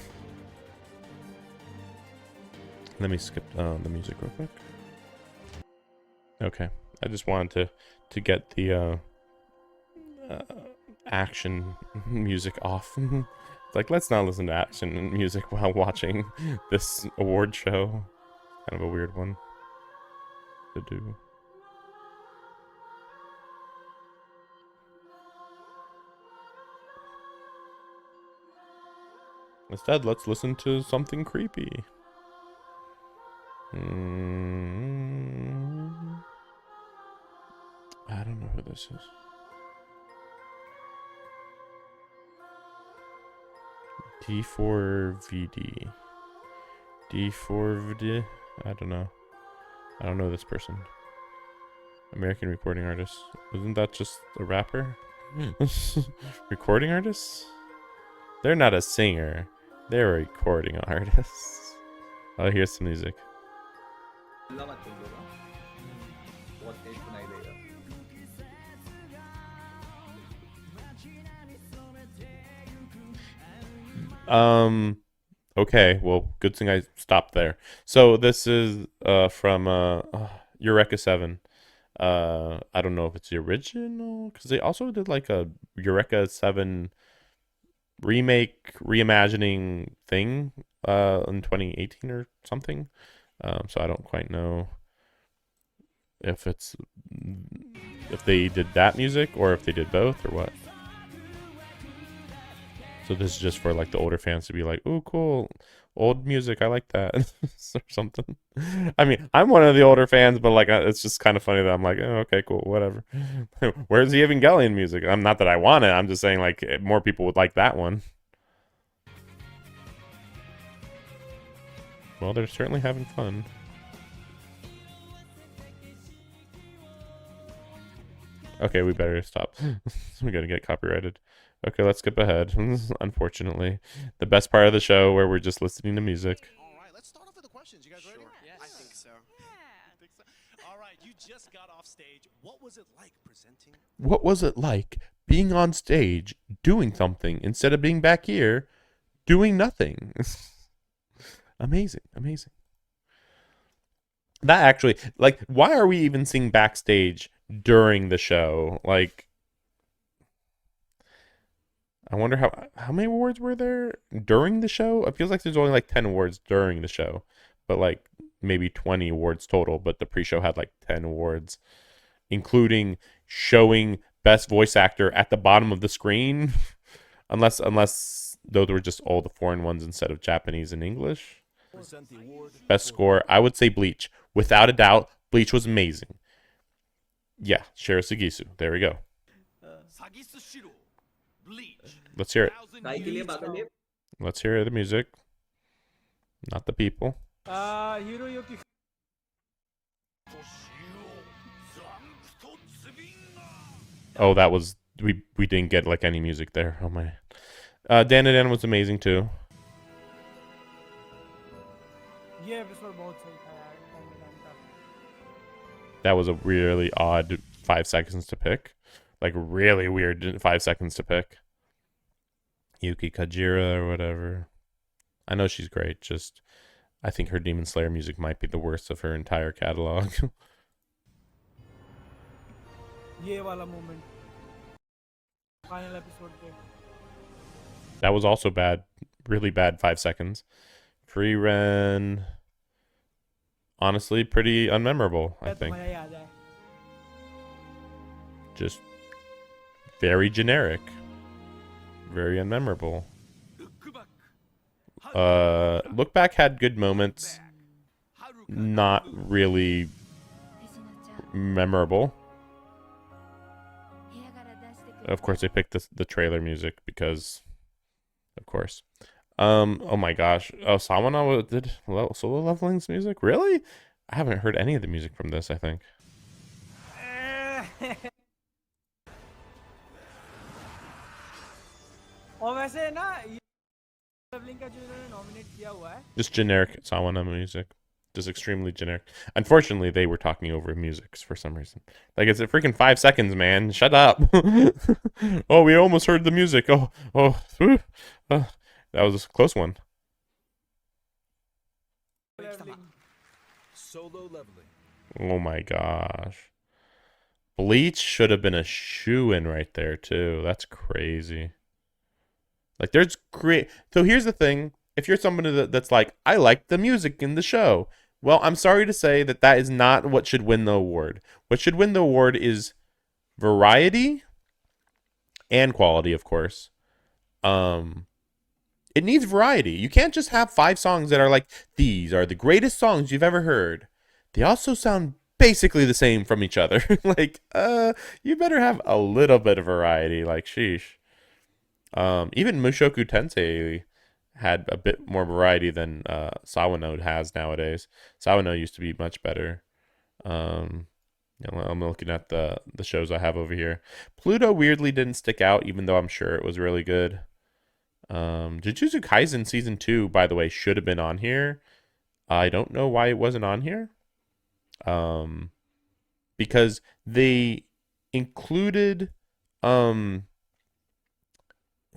Let me skip the music real quick. Okay, I just wanted to get the action music off. Like, let's not listen to action music while watching this award show. Kind of a weird one to do. Instead, let's listen to something creepy. I don't know who this is. D4VD. D4VD? I don't know. I don't know this person. American recording artist. Isn't that just a rapper? Recording artists? They're not a singer. They're recording artists. Oh, here's some music. Okay, well, good thing I stopped there. So this is from Eureka 7. I don't know if it's the original, because they also did like a Eureka 7 remake reimagining thing in 2018 or something. So I don't quite know if they did that music or if they did both or what. So this is just for like the older fans to be like, oh cool, old music. I like that or something. I mean, I'm one of the older fans, but like it's just kind of funny that I'm like, oh, okay, cool, whatever. Where's the Evangelion music? I'm not that I want it. I'm just saying like more people would like that one. Well, they're certainly having fun. Okay, we better stop. We're gonna get copyrighted. Okay, let's skip ahead. Unfortunately, the best part of the show where we're just listening to music. All right, let's start off with the questions. You guys ready? Yes. I think so. All right, you just got off stage. What was it like presenting? What was it like being on stage doing something instead of being back here doing nothing? Amazing, amazing. That actually, like, why are we even seeing backstage during the show? Like, I wonder how many awards were there during the show? It feels like there's only like 10 awards during the show, but like maybe 20 awards total. But the pre-show had like 10 awards, including showing best voice actor at the bottom of the screen, unless those were just all the foreign ones instead of Japanese and English. Best score, I would say Bleach. Without a doubt, Bleach was amazing. Yeah, Shiro Sugisu. There we go. Let's hear it. Let's hear the music. Not the people. Hiroyuki. Oh, that was... We didn't get like any music there. Oh my... Dan and Dan was amazing too. That was a really odd 5 seconds to pick. Like, really weird 5 seconds to pick. Yuki Kajira or whatever. I know she's great, just... I think her Demon Slayer music might be the worst of her entire catalog. Final episode. That was also bad. Really bad 5 seconds. Free Ren... Honestly, pretty unmemorable, I think. Just very generic. Very unmemorable. Look Back had good moments. Not really memorable. Of course, I picked the trailer music because, of course. Oh my gosh. Oh, Sawana did Solo Leveling's music? Really? I haven't heard any of the music from this, I think. Just generic Sawana music. Just extremely generic. Unfortunately, they were talking over music for some reason. Like, it's a freaking 5 seconds, man. Shut up. Oh, we almost heard the music. That was a close one. Solo leveling. Oh my gosh. Bleach should have been a shoo-in right there, too. That's crazy. Like, there's great... So here's the thing. If you're somebody that's like, I like the music in the show. Well, I'm sorry to say that is not what should win the award. What should win the award is variety and quality, of course. It needs variety. You can't just have 5 songs that are like, these are the greatest songs you've ever heard. They also sound basically the same from each other. Like, you better have a little bit of variety. Like, sheesh. Even Mushoku Tensei had a bit more variety than Sawano has nowadays. Sawano used to be much better. I'm looking at the shows I have over here. Pluto weirdly didn't stick out, even though I'm sure it was really good. Jujutsu Kaisen Season 2, by the way, should have been on here. I don't know why it wasn't on here. Because they included Hidden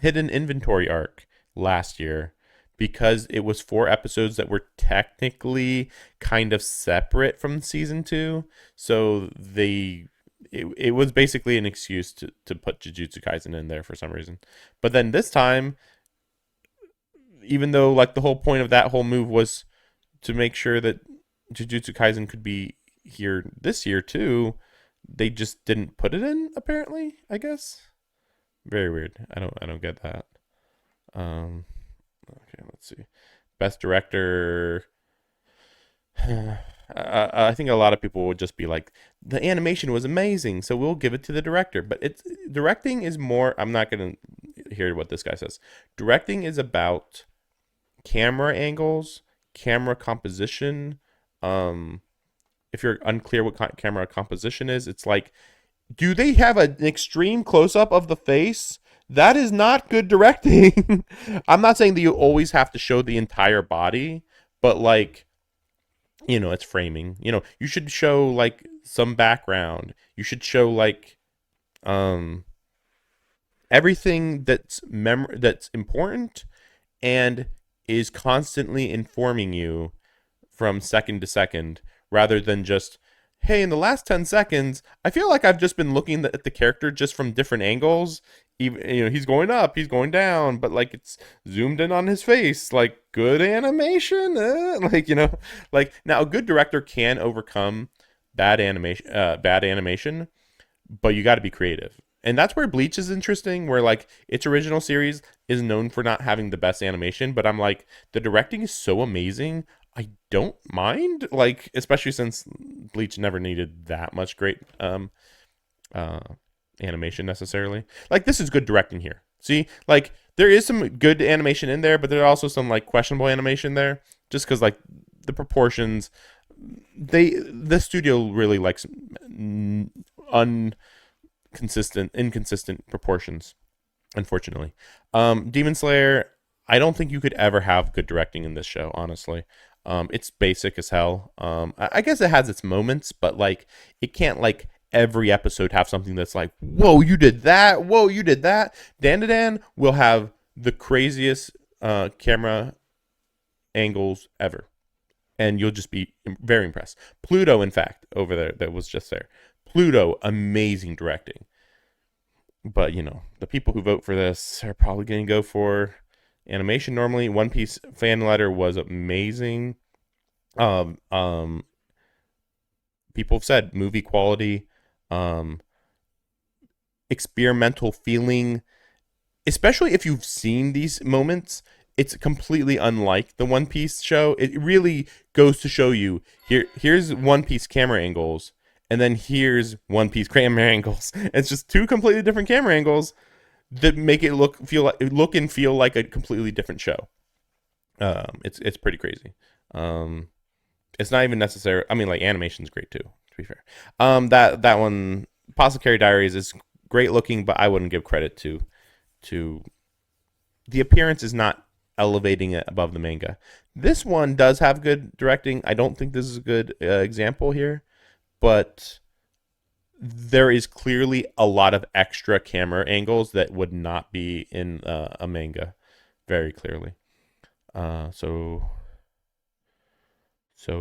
Inventory arc last year because it was 4 episodes that were technically kind of separate from Season 2. So it was basically an excuse to put Jujutsu Kaisen in there for some reason. But then this time, even though like the whole point of that whole move was to make sure that Jujutsu Kaisen could be here this year too, they just didn't put it in, apparently, I guess. Very weird. I don't get that. Okay, let's see. Best director. I think a lot of people would just be like, the animation was amazing, so we'll give it to the director. But it's directing is more. I'm not gonna hear what this guy says. Directing is about camera angles, camera composition. If you're unclear what camera composition is, it's like, do they have an extreme close up of the face? That is not good directing. I'm not saying that you always have to show the entire body, but like, it's framing. You should show like some background. You should show like everything that's important and is constantly informing you from second to second, rather than just, hey, in the last 10 seconds, I feel like I've just been looking at the character just from different angles. Even, he's going up, he's going down, but like it's zoomed in on his face. Like, good animation, like now a good director can overcome bad animation, but you got to be creative. And that's where Bleach is interesting, where like its original series is known for not having the best animation, but I'm like, the directing is so amazing. I don't mind, like, especially since Bleach never needed that much great animation necessarily. Like, this is good directing here. See, like, there is some good animation in there, but there's also some like questionable animation there, just because like the proportions, the studio really likes inconsistent proportions, unfortunately. Demon Slayer, I don't think you could ever have good directing in this show, honestly. It's basic as hell. I guess it has its moments, but like it can't like every episode have something that's like, whoa, you did that, whoa, you did that. Dan will have the craziest camera angles ever, and you'll just be very impressed. Pluto, in fact, over there, that was just there. Pluto, amazing directing. But the people who vote for this are probably going to go for animation normally. One Piece fan letter was amazing. People have said movie quality, experimental feeling, especially if you've seen these moments. It's completely unlike the One Piece show. It really goes to show you, here's One Piece camera angles, and then here's One Piece camera angles. It's just two completely different camera angles that make it look and feel like a completely different show. It's pretty crazy. It's not even necessary. I mean, like, animation's great too, to be fair. That one, Apothecary Diaries, is great looking, but I wouldn't give credit to the appearance is not elevating it above the manga. This one does have good directing. I don't think this is a good example here, but there is clearly a lot of extra camera angles that would not be in a manga, very clearly. So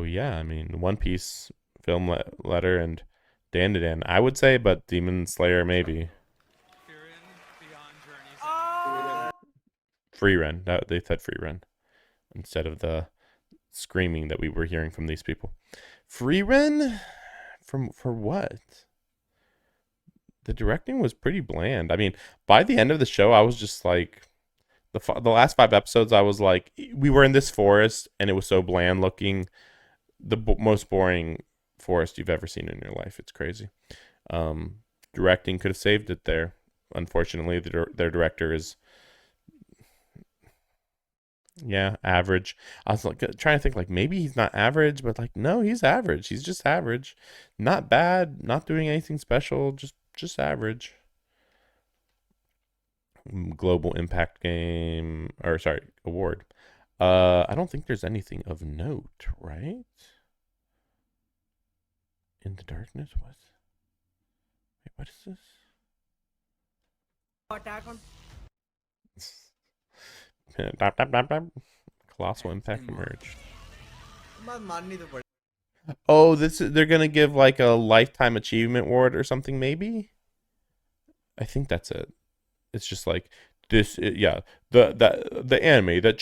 yeah, I mean, One Piece film letter and Dan, I would say, but Demon Slayer maybe. Free Run. They said Free Run instead of the screaming that we were hearing from these people. Free Run for what? The directing was pretty bland. I mean, by the end of the show, I was just like, the last 5 episodes, I was like, we were in this forest and it was so bland looking. The most boring forest you've ever seen in your life. It's crazy. Directing could have saved it there. Unfortunately, their director is, average. I was like trying to think like maybe he's not average, but like no, he's average. He's just average. Not bad, not doing anything special, just average. Global Impact Game, or sorry, award. I don't think there's anything of note, right? In the Darkness, what? Wait, what is this? Attack on. Colossal Impact emerged. Oh, they're gonna give like a lifetime achievement award or something, maybe. I think that's it. It's just like this, the anime that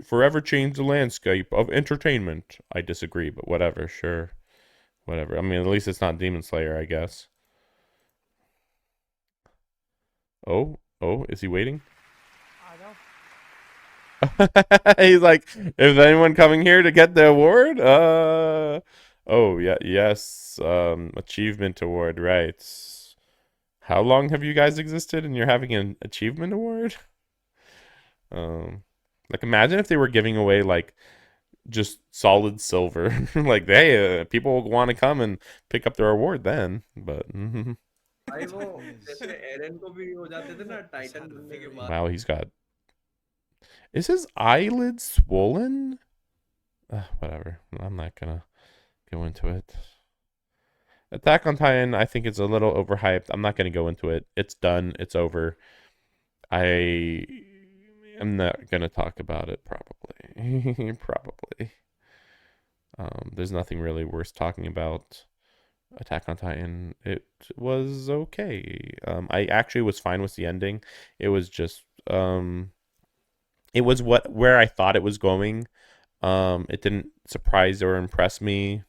forever changed the landscape of entertainment. I disagree, but whatever, sure, whatever. I mean, at least it's not Demon Slayer, I guess. Oh, is he waiting? He's like, is anyone coming here to get the award? Oh yeah, yes. Achievement award, right? How long have you guys existed and you're having an achievement award? Like imagine if they were giving away like just solid silver. Like, hey, people will want to come and pick up their award then. But wow, he's got. Is his eyelid swollen? Whatever. I'm not gonna go into it. Attack on Titan, I think it's a little overhyped. I'm not gonna go into it. It's done. It's over. I am not gonna talk about it. Probably. Probably. There's nothing really worth talking about. Attack on Titan. It was okay. I actually was fine with the ending. It was just it was where I thought it was going. It didn't surprise or impress me.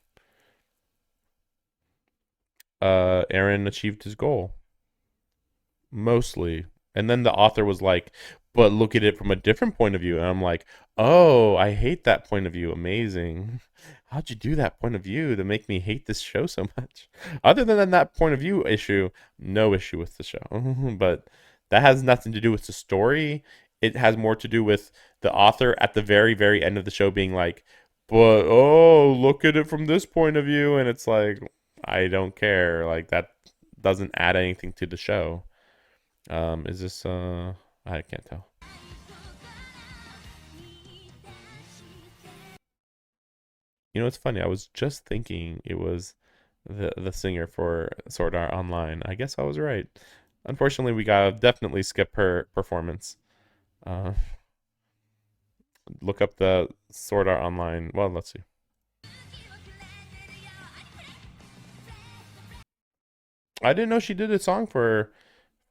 Eren achieved his goal. Mostly. And then the author was like, but look at it from a different point of view. And I'm like, oh, I hate that point of view. Amazing. How'd you do that point of view to make me hate this show so much? Other than that point of view issue, no issue with the show. But that has nothing to do with the story. It has more to do with the author at the very, very end of the show being like, but, oh, look at it from this point of view. And it's like, I don't care. Like, that doesn't add anything to the show. Is this, I can't tell. You know, it's funny. I was just thinking it was the singer for Sword Art Online. I guess I was right. Unfortunately, we gotta definitely skip her performance. Look up the Sword Art Online. Well, let's see. I didn't know she did a song for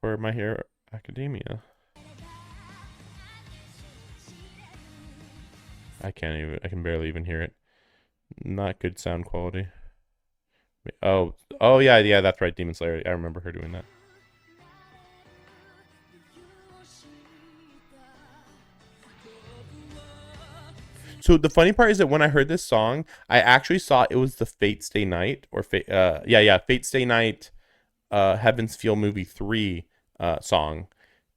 My Hero Academia. I can barely even hear it. Not good sound quality. Oh yeah, that's right, Demon Slayer. I remember her doing that. So the funny part is that when I heard this song, I actually saw it was the Fate Stay Night or Fate Stay Night Heaven's Feel Movie 3 song,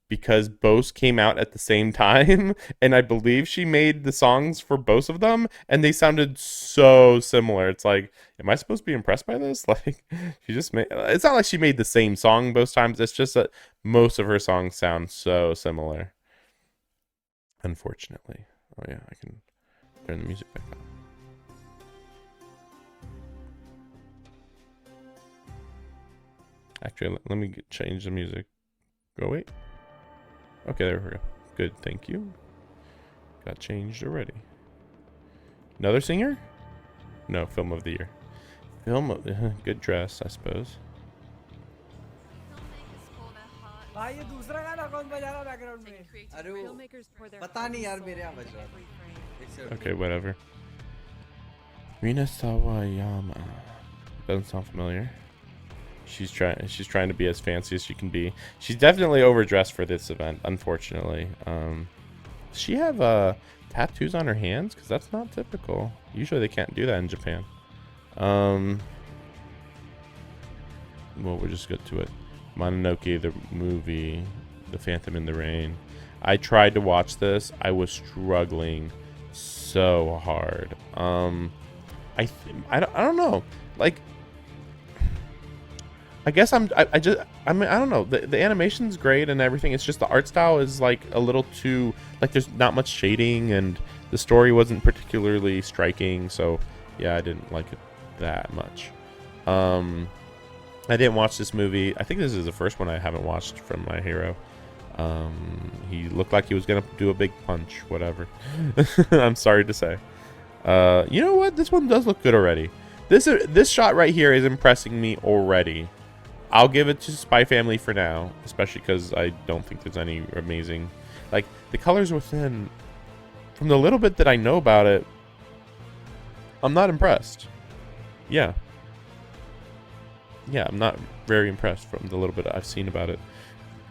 because both came out at the same time, and I believe she made the songs for both of them, and they sounded so similar. It's like, am I supposed to be impressed by this? Like, she just made, it's not like she made the same song both times, it's just that most of her songs sound so similar. Unfortunately. Oh yeah, I can turn the music back on. Actually, let me change the music. Go, wait. Okay, there we go. Good, thank you. Got changed already. Another singer? No, film of the year. Film of the good dress, I suppose. भाई ये दूसरा गाना कौन बजा रहा background में? अरे वो पता नहीं यार मेरे यहाँ बज रहा है. Okay, whatever. Rina Sawayama. Doesn't sound familiar. She's trying to be as fancy as she can be. She's definitely overdressed for this event, unfortunately. Does she have tattoos on her hands? Because that's not typical. Usually they can't do that in Japan. Well, we'll just get to it. Mononoke, the movie, The Phantom in the Rain. I tried to watch this. I was struggling so hard. I don't know. Like, I guess I mean, I don't know. The animation's great and everything. It's just the art style is like a little too, like, there's not much shading, and the story wasn't particularly striking. So yeah, I didn't like it that much. I didn't watch this movie. I think this is the first one I haven't watched from My Hero. He looked like he was gonna do a big punch. Whatever. I'm sorry to say. You know what? This one does look good already. This shot right here is impressing me already. I'll give it to Spy Family for now, especially because I don't think there's any amazing, like, the colors within. From the little bit that I know about it, I'm not impressed. Yeah, I'm not very impressed from the little bit I've seen about it.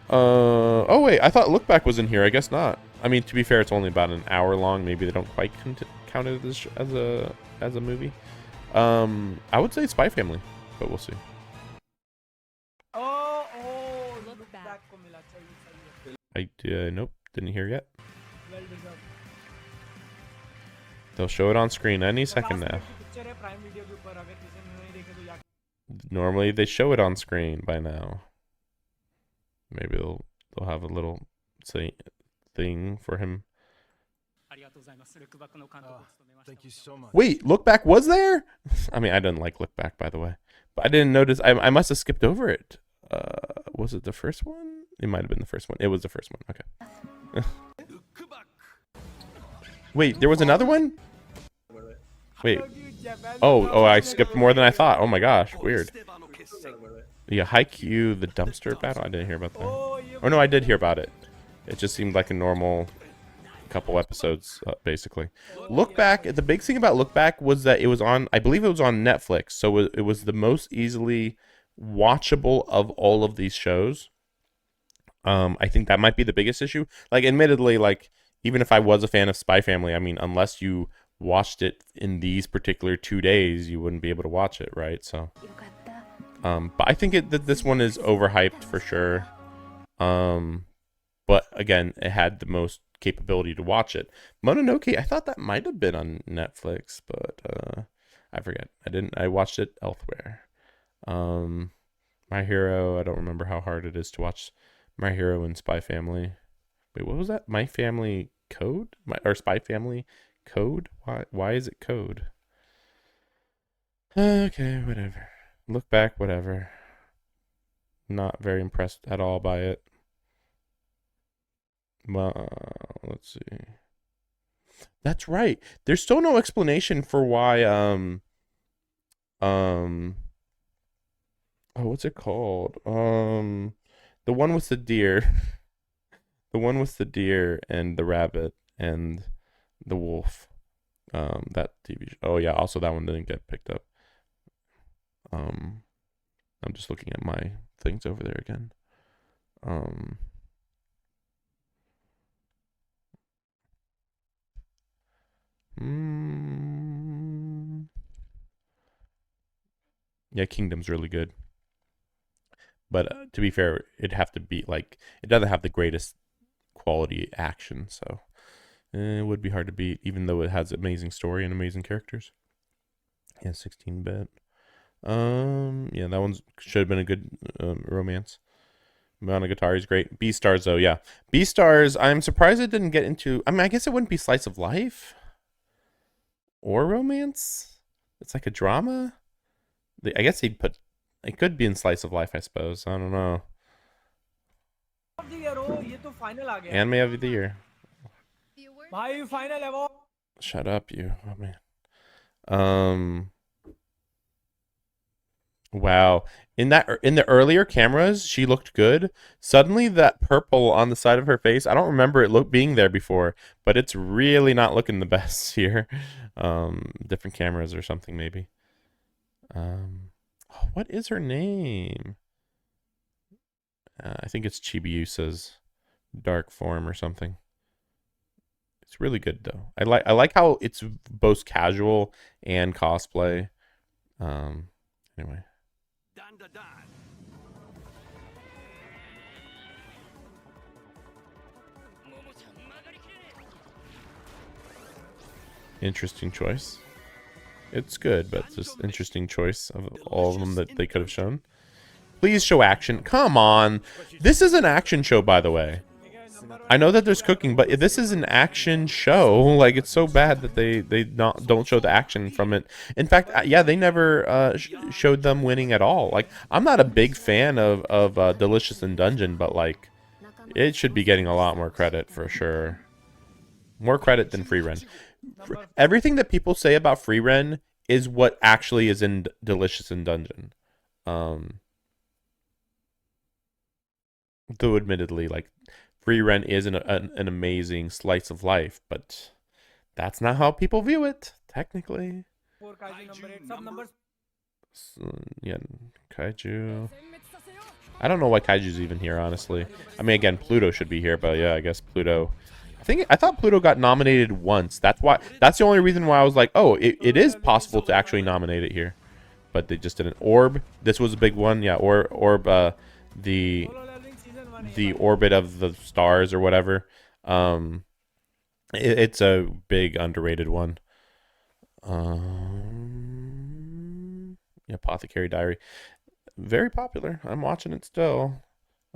Oh wait, I thought Look Back was in here. I guess not. I mean, to be fair, it's only about an hour long. Maybe they don't quite count it as a movie. I would say Spy Family, but we'll see. Oh, look back को मिला चाहिए. Nope, didn't hear yet. Well deserved. They'll show it on screen any second now. Picture है prime video के ऊपर अगर किसी ने नहीं देखे तो जाके. Normally they show it on screen by now. Maybe they'll have a little thing for him. Thank you so much. Wait, Look Back was there? I mean, I didn't like Look Back, by the way, but I didn't notice. I must have skipped over it. Was it the first one? It might have been the first one. It was the first one. Okay. Wait, there was another one? Wait. Oh, I skipped more than I thought. Oh my gosh, weird. Yeah, Haikyuu, the dumpster battle. I didn't hear about that. Or no, I did hear about it. It just seemed like a normal couple episodes, basically. Look Back. The big thing about Look Back was that it was on, I believe it was on Netflix, so it was the most easily watchable of all of these shows. I think that might be the biggest issue. Like, admittedly, like, even if I was a fan of Spy Family, I mean, unless you watched it in these particular 2 days, you wouldn't be able to watch it, right? So, but I think that this one is overhyped for sure. But again, it had the most capability to watch it. Mononoke, I thought that might have been on Netflix, but I forget. I watched it elsewhere. My Hero, I don't remember how hard it is to watch My Hero and Spy Family. Wait, what was that? My Family Code? Or Spy Family Code? Why is it code? Okay, whatever. Look Back, whatever. Not very impressed at all by it. Let's see. That's right. There's still no explanation for why oh, what's it called? The one with the deer. The one with the deer and the rabbit and the wolf. That TV show. Oh yeah, also that one didn't get picked up. I'm just looking at my things over there again. Yeah, Kingdom's really good. But to be fair, it'd have to be like, it doesn't have the greatest quality action, so it would be hard to beat, even though it has amazing story and amazing characters. Yeah, 16-bit. Yeah, that one should have been a good romance. Monogatari is great. Beastars, though, yeah. Beastars, I'm surprised it didn't get into, I mean, I guess it wouldn't be slice of life or romance. It's like a drama. I guess he'd put, it could be in slice of life, I suppose. I don't know. Anime of the year. Shut up, you. Oh man. Wow. In the earlier cameras, she looked good. Suddenly, that purple on the side of her face, I don't remember it being there before, but it's really not looking the best here. Different cameras or something, maybe. What is her name? I think it's Chibiusa's dark form or something. It's really good though. I like how it's both casual and cosplay. Anyway. Interesting choice. It's good, but it's just interesting choice of all of them that they could have shown. Please show action. Come on. This is an action show, by the way. I know that there's cooking, but this is an action show. Like, it's so bad that they don't show the action from it. In fact, yeah, they never showed them winning at all. Like, I'm not a big fan of Delicious in Dungeon, but like, it should be getting a lot more credit for sure. More credit than Free Ren. Everything that people say about Free Ren is what actually is in Delicious in Dungeon. Though admittedly, like, Free Ren is an amazing slice of life, but that's not how people view it, technically. Yeah, Kaiju. I don't know why Kaiju's even here, honestly. I mean, again, Pluto should be here, but yeah, I guess Pluto I thought Pluto got nominated once. That's the only reason why I was like, oh, it is possible to actually nominate it here, but they just didn't. Orb, this was a big one. Yeah, Orb, the orbit of the stars or whatever. It's a big underrated one. Apothecary Diary, very popular. I'm watching it still.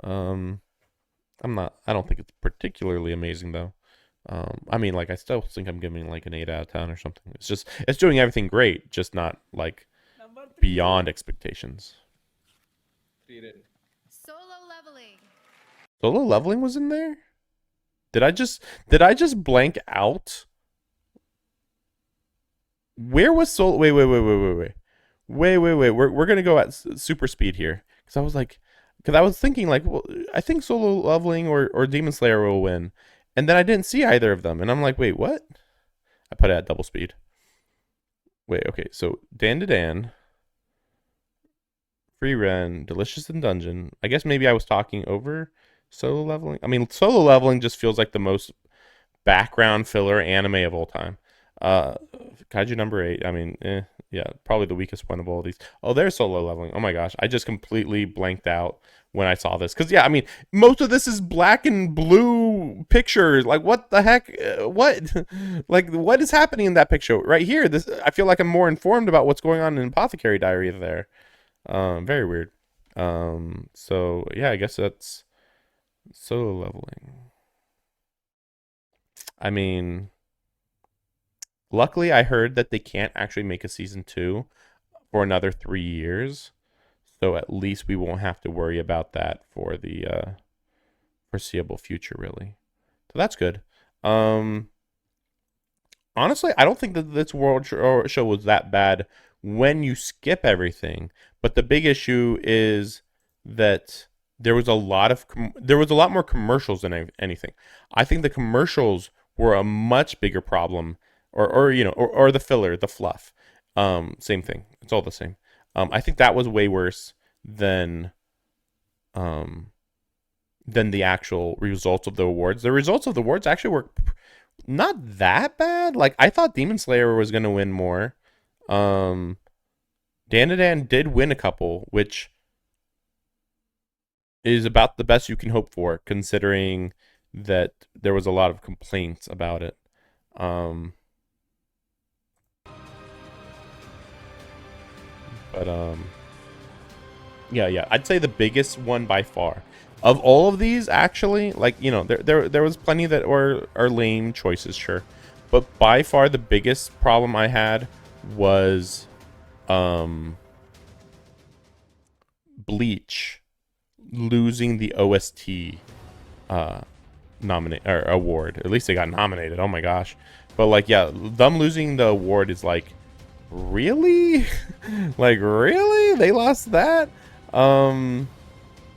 I don't think it's particularly amazing though. I mean, like, I still think I'm giving like an 8 out of 10 or something. It's doing everything great, just not like beyond expectations. Solo leveling. Solo leveling was in there? Did I just blank out? Where was solo? Wait. We're gonna go at super speed here, because I was thinking like, well, I think solo leveling or Demon Slayer will win, and then I didn't see either of them, and I'm like, wait, what? I put it at double speed. Wait, okay, so Dan to Dan, Free Ren, Delicious in Dungeon. I guess maybe I was talking over solo leveling. I mean, solo leveling just feels like the most background filler anime of all time. Kaiju number 8. I mean, yeah, probably the weakest one of all these. Oh, there's solo leveling. Oh my gosh, I just completely blanked out when I saw this. Because yeah, I mean, most of this is black and blue pictures. Like, what the heck? What? Like, what is happening in that picture right here? This, I feel like I'm more informed about what's going on in Apothecary Diary there. Very weird. So yeah, I guess that's solo leveling. I mean, luckily I heard that they can't actually make a season 2 for another 3 years. So at least we won't have to worry about that for the foreseeable future, really. So that's good. Honestly, I don't think that this world show was that bad when you skip everything. But the big issue is that there was a lot more commercials than anything. I think the commercials were a much bigger problem, or the filler, the fluff. Same thing. It's all the same. I think that was way worse than the actual results of the awards. The results of the awards actually were not that bad. Like, I thought Demon Slayer was gonna win more. Dan to Dan did win a couple, which is about the best you can hope for, considering that there was a lot of complaints about it. Yeah, I'd say the biggest one by far of all of these, actually, like, there was plenty that are lame choices, sure, but by far the biggest problem I had was Bleach losing the OST award. At least they got nominated. Oh my gosh. But like, yeah, them losing the award is like, really? Like, really? They lost that?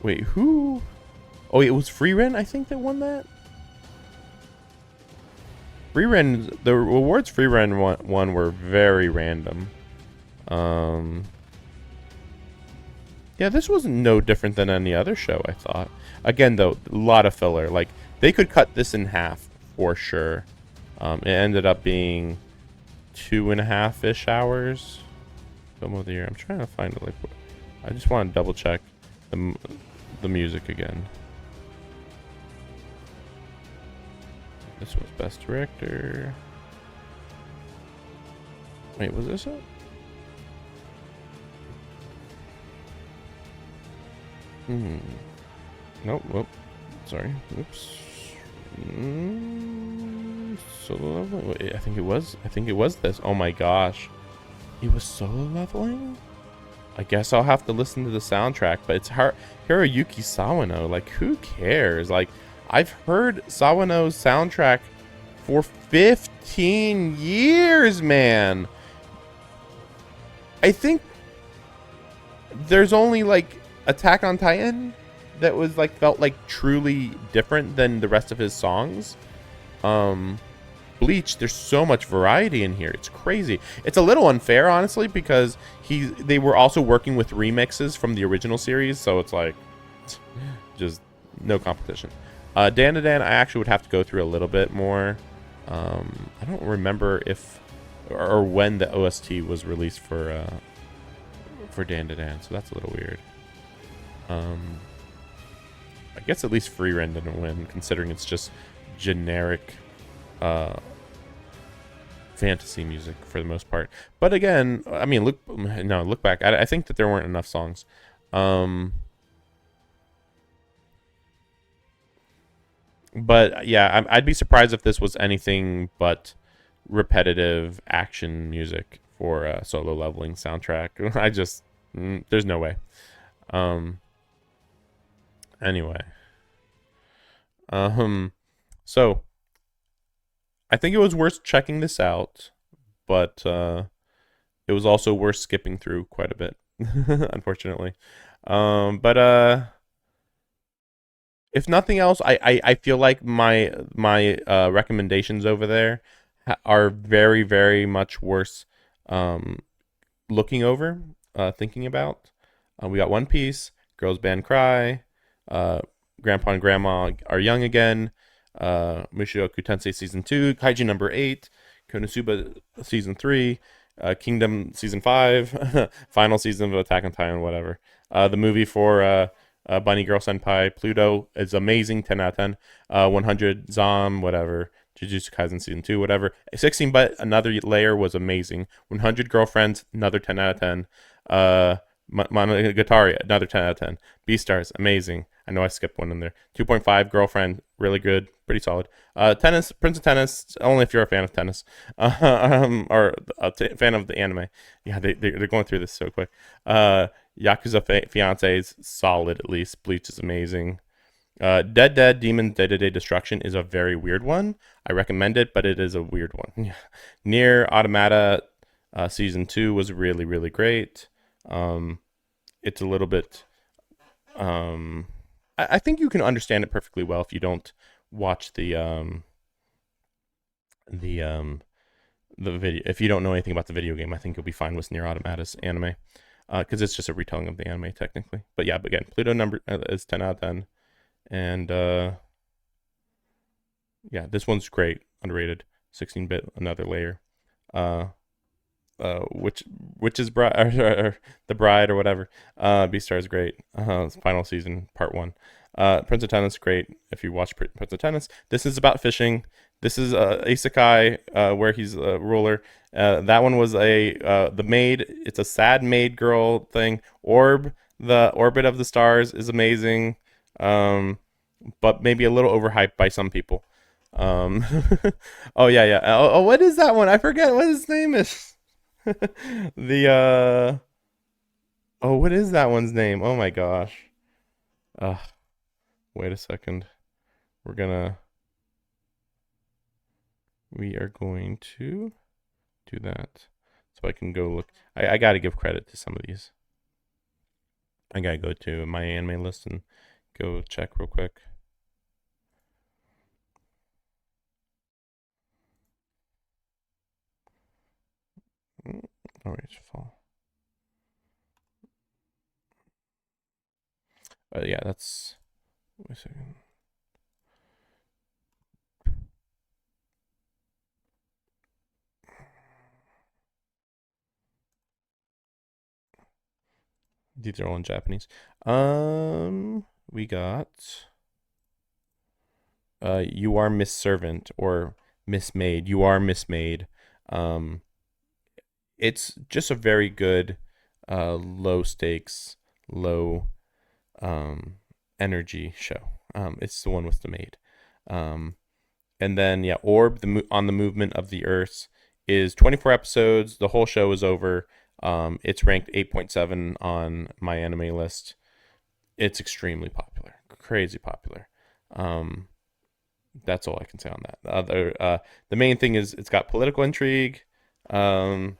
Wait, who? Oh, it was Free Ren, I think, that won that. Free Ren, the awards Free Ren won were very random. Yeah, this was no different than any other show, I thought. Again, though, a lot of filler. Like, they could cut this in half for sure. It ended up being 2.5-ish hours. Film of the year. I'm trying to find it. Like, I just want to double check the music again. This was Best Director. Wait, was this it? Nope. Whoop. Sorry. Oops. Solo leveling. Wait, I think it was this. Oh my gosh, it was solo leveling. I guess I'll have to listen to the soundtrack, but it's Hiroyuki Sawano. Like, who cares? Like, I've heard Sawano's soundtrack for 15 years, man. I think there's only like Attack on Titan that was like felt like truly different than the rest of his songs. Bleach, there's so much variety in here. It's crazy. It's a little unfair, honestly, because they were also working with remixes from the original series, so it's like just no competition. Dan to Dan, I actually would have to go through a little bit more. I don't remember if or when the OST was released for Dan to Dan, so that's a little weird. I guess at least Free-Ren didn't win, considering it's just generic fantasy music for the most part. But again, I mean, look back. I think that there weren't enough songs. But yeah, I'd be surprised if this was anything but repetitive action music for a Solo Leveling soundtrack. I just, there's no way. Anyway. So I think it was worth checking this out, but it was also worth skipping through quite a bit, unfortunately. But if nothing else, I feel like my recommendations over there are very, very much worth looking over, thinking about. We got One Piece, Girls Band Cry, Grandpa and Grandma Are Young Again, Mushoku Tensei Season 2, Kaiju Number 8, Konosuba Season 3, Kingdom Season 5, final season of Attack on Titan, whatever. The movie for Bunny Girl Senpai, Pluto is amazing, 10 out of 10. 100 Zom, whatever. Jujutsu Kaisen Season 2, whatever. 16 But Another Layer was amazing. 100 Girlfriends, another 10 out of 10. Monogatari, another 10 out of 10. Beastars, amazing. I know I skipped one in there. 2.5 Girlfriend, really good, pretty solid. Tennis, Prince of Tennis, only if you're a fan of tennis, or a fan of the anime. Yeah, they're going through this so quick. Yakuza Fiance is solid, at least. Bleach is amazing. Dead Demon Day-to-Day Destruction is a very weird one. I recommend it, but it is a weird one. Nier Automata Season 2 was really, really great. It's a little bit... I think you can understand it perfectly well if you don't watch the video. If you don't know anything about the video game, I think you'll be fine with Nier Automata's anime, because it's just a retelling of the anime technically. But yeah, again, Pluto number is 10 out of 10, and yeah, this one's great, underrated. 16-bit, another layer. Which is bride or the bride or whatever. Beastar is great. Final season part 1. Prince of Tennis, great if you watch Prince of Tennis. This is about fishing. This is isekai where he's a ruler. That one was the maid. It's a sad maid girl thing. The Orbit of the Stars is amazing, but maybe a little overhyped by some people. Oh yeah. Oh, what is that one? I forget what his name is. What is that one's name? Oh my gosh. Wait a second. We are going to do that so I can go look. I gotta give credit to some of these. I gotta go to Myanimelist and go check real quick. Orange fall. Yeah, that's. Wait a second. These are all in Japanese. We got. You Are Miss Servant or Mismade. You Are Mismade. It's just a very good, low stakes, low energy show. It's the one with the maid. And then yeah, Orb on the Movement of the Earth is 24 episodes. The whole show is over. It's ranked 8.7 on Myanimelist. It's extremely popular, crazy popular. That's all I can say on that. The main thing is it's got political intrigue, solid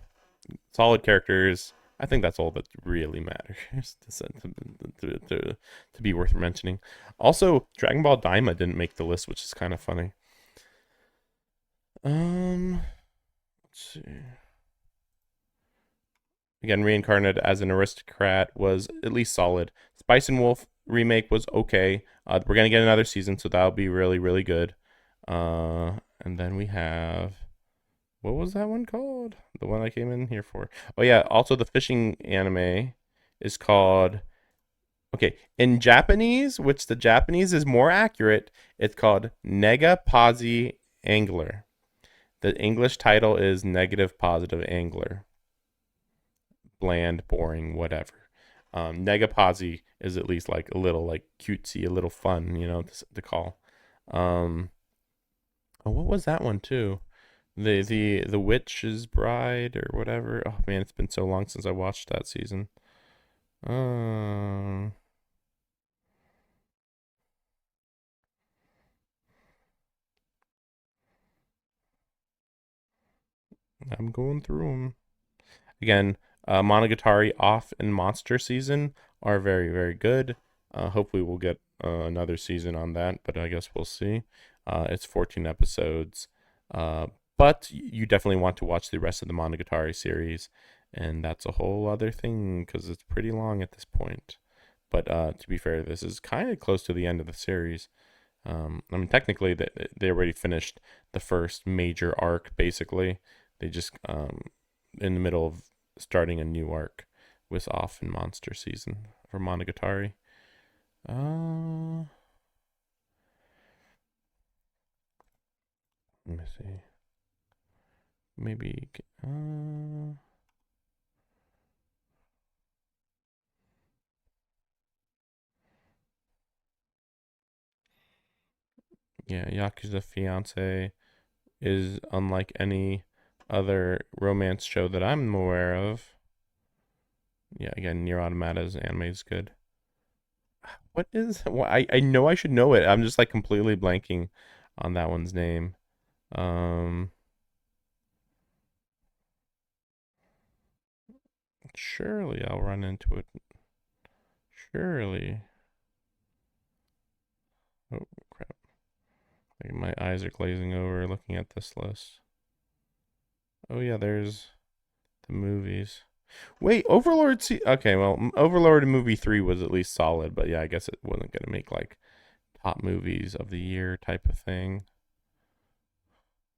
characters. I think that's all that really matters to be worth mentioning. Also, Dragon Ball Daima didn't make the list, which is kind of funny. Let's see. Again, Reincarnated as an Aristocrat was at least solid. Spice and Wolf remake was okay. We're gonna get another season, so that'll be really, really good. And then we have, what was that one called? The one I came in here for. Oh yeah, also the fishing anime is called, okay, in Japanese, which the Japanese is more accurate, it's called Nega Posi Angler. The English title is Negative Positive Angler. Bland, boring, whatever. Negaposi is at least like a little like cutesy, a little fun, you know, to call. Oh, what was that one too? The Witch's Bride or whatever. Oh man, it's been so long since I watched that season. I'm going through them again. Monogatari off and Monster season are very, very good. Hopefully we'll get another season on that, but I guess we'll see. It's 14 episodes. But you definitely want to watch the rest of the Monogatari series, and that's a whole other thing because it's pretty long at this point. But to be fair, this is kind of close to the end of the series. I mean, technically, they already finished the first major arc, basically. They just, in the middle of starting a new arc with Off and Monster season for Monogatari. Let me see. Maybe, yeah, Yakuza Fiance is unlike any other romance show that I'm aware of. Yeah, again, Nier Automata's anime is good. What is? Well, I know I should know it. I'm just like completely blanking on that one's name. Surely I'll run into it. Surely. Oh crap! Like my eyes are glazing over looking at this list. Oh yeah, there's the movies. Wait, Overlord. Okay, well, Overlord movie 3 was at least solid, but yeah, I guess it wasn't gonna make like top movies of the year type of thing.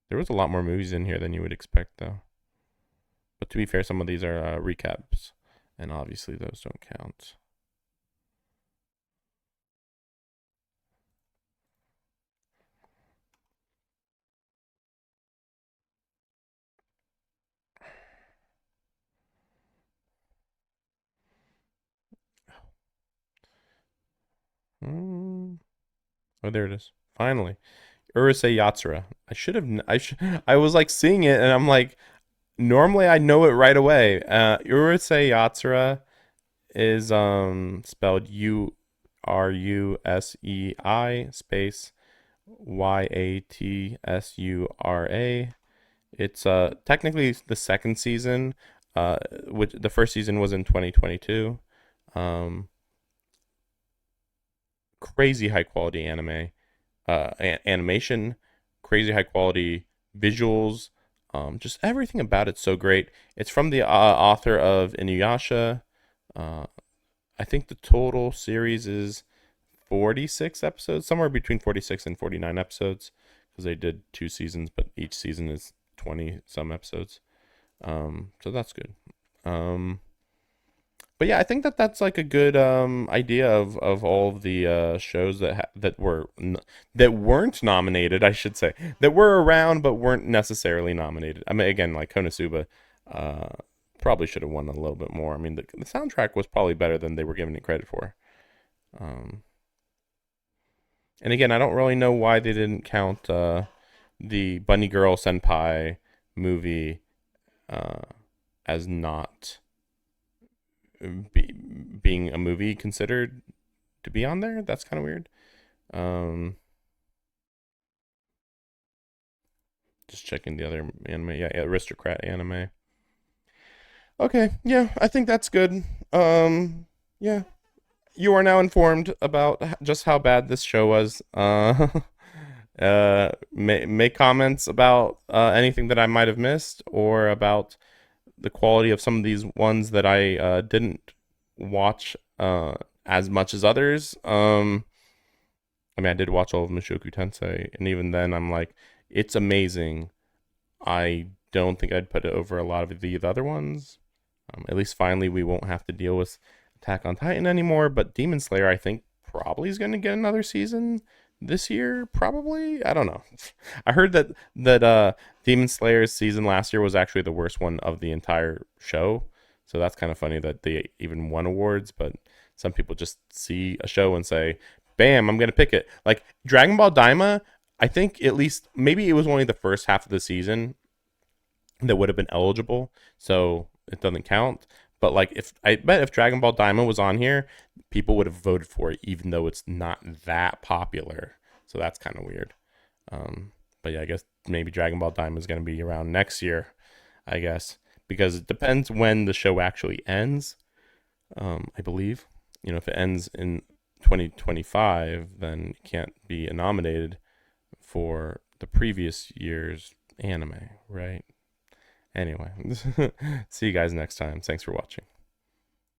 There was a lot more movies in here than you would expect, though. But to be fair, some of these are recaps, and obviously those don't count. Oh, there it is. Finally. Urusei Yatsura. I was like seeing it and I'm like, normally I know it right away. Urusei Yatsura is spelled Urusei space Yatsura. It's technically the second season, which the first season was in 2022. Crazy high quality anime, animation, crazy high quality visuals, just everything about it's so great. It's from the author of Inuyasha. I think the total series is 46 episodes, somewhere between 46 and 49 episodes, because they did 2 seasons, but each season is 20 some episodes. So that's good. But yeah, I think that's like a good idea of all of the shows that weren't nominated, I should say, that were around but weren't necessarily nominated. I mean, again, like Konosuba, probably should have won a little bit more. I mean, the soundtrack was probably better than they were giving it credit for. And again, I don't really know why they didn't count the Bunny Girl Senpai movie as not being a movie considered to be on there. That's kind of weird. Just checking the other anime. Yeah, Aristocrat anime. Okay, yeah, I think that's good. Yeah, you are now informed about just how bad this show was. Make comments about anything that I might have missed or about the quality of some of these ones that I didn't watch as much as others. I mean, I did watch all of Mushoku Tensei, and even then, I'm like, it's amazing. I don't think I'd put it over a lot of the other ones. At least finally, we won't have to deal with Attack on Titan anymore. But Demon Slayer, I think, probably is going to get another season this year. Probably, I don't know. I heard that Demon Slayer's season last year was actually the worst one of the entire show. So that's kind of funny that they even won awards. But some people just see a show and say, bam, I'm going to pick it. Like Dragon Ball Daima, I think at least maybe it was only the first half of the season that would have been eligible, so it doesn't count. But like, if I bet if Dragon Ball Daima was on here, people would have voted for it, even though it's not that popular. So that's kind of weird. But yeah, I guess maybe Dragon Ball Daima is going to be around next year, I guess, because it depends when the show actually ends. I believe, if it ends in 2025, then it can't be nominated for the previous year's anime, right? Anyway, see you guys next time. Thanks for watching.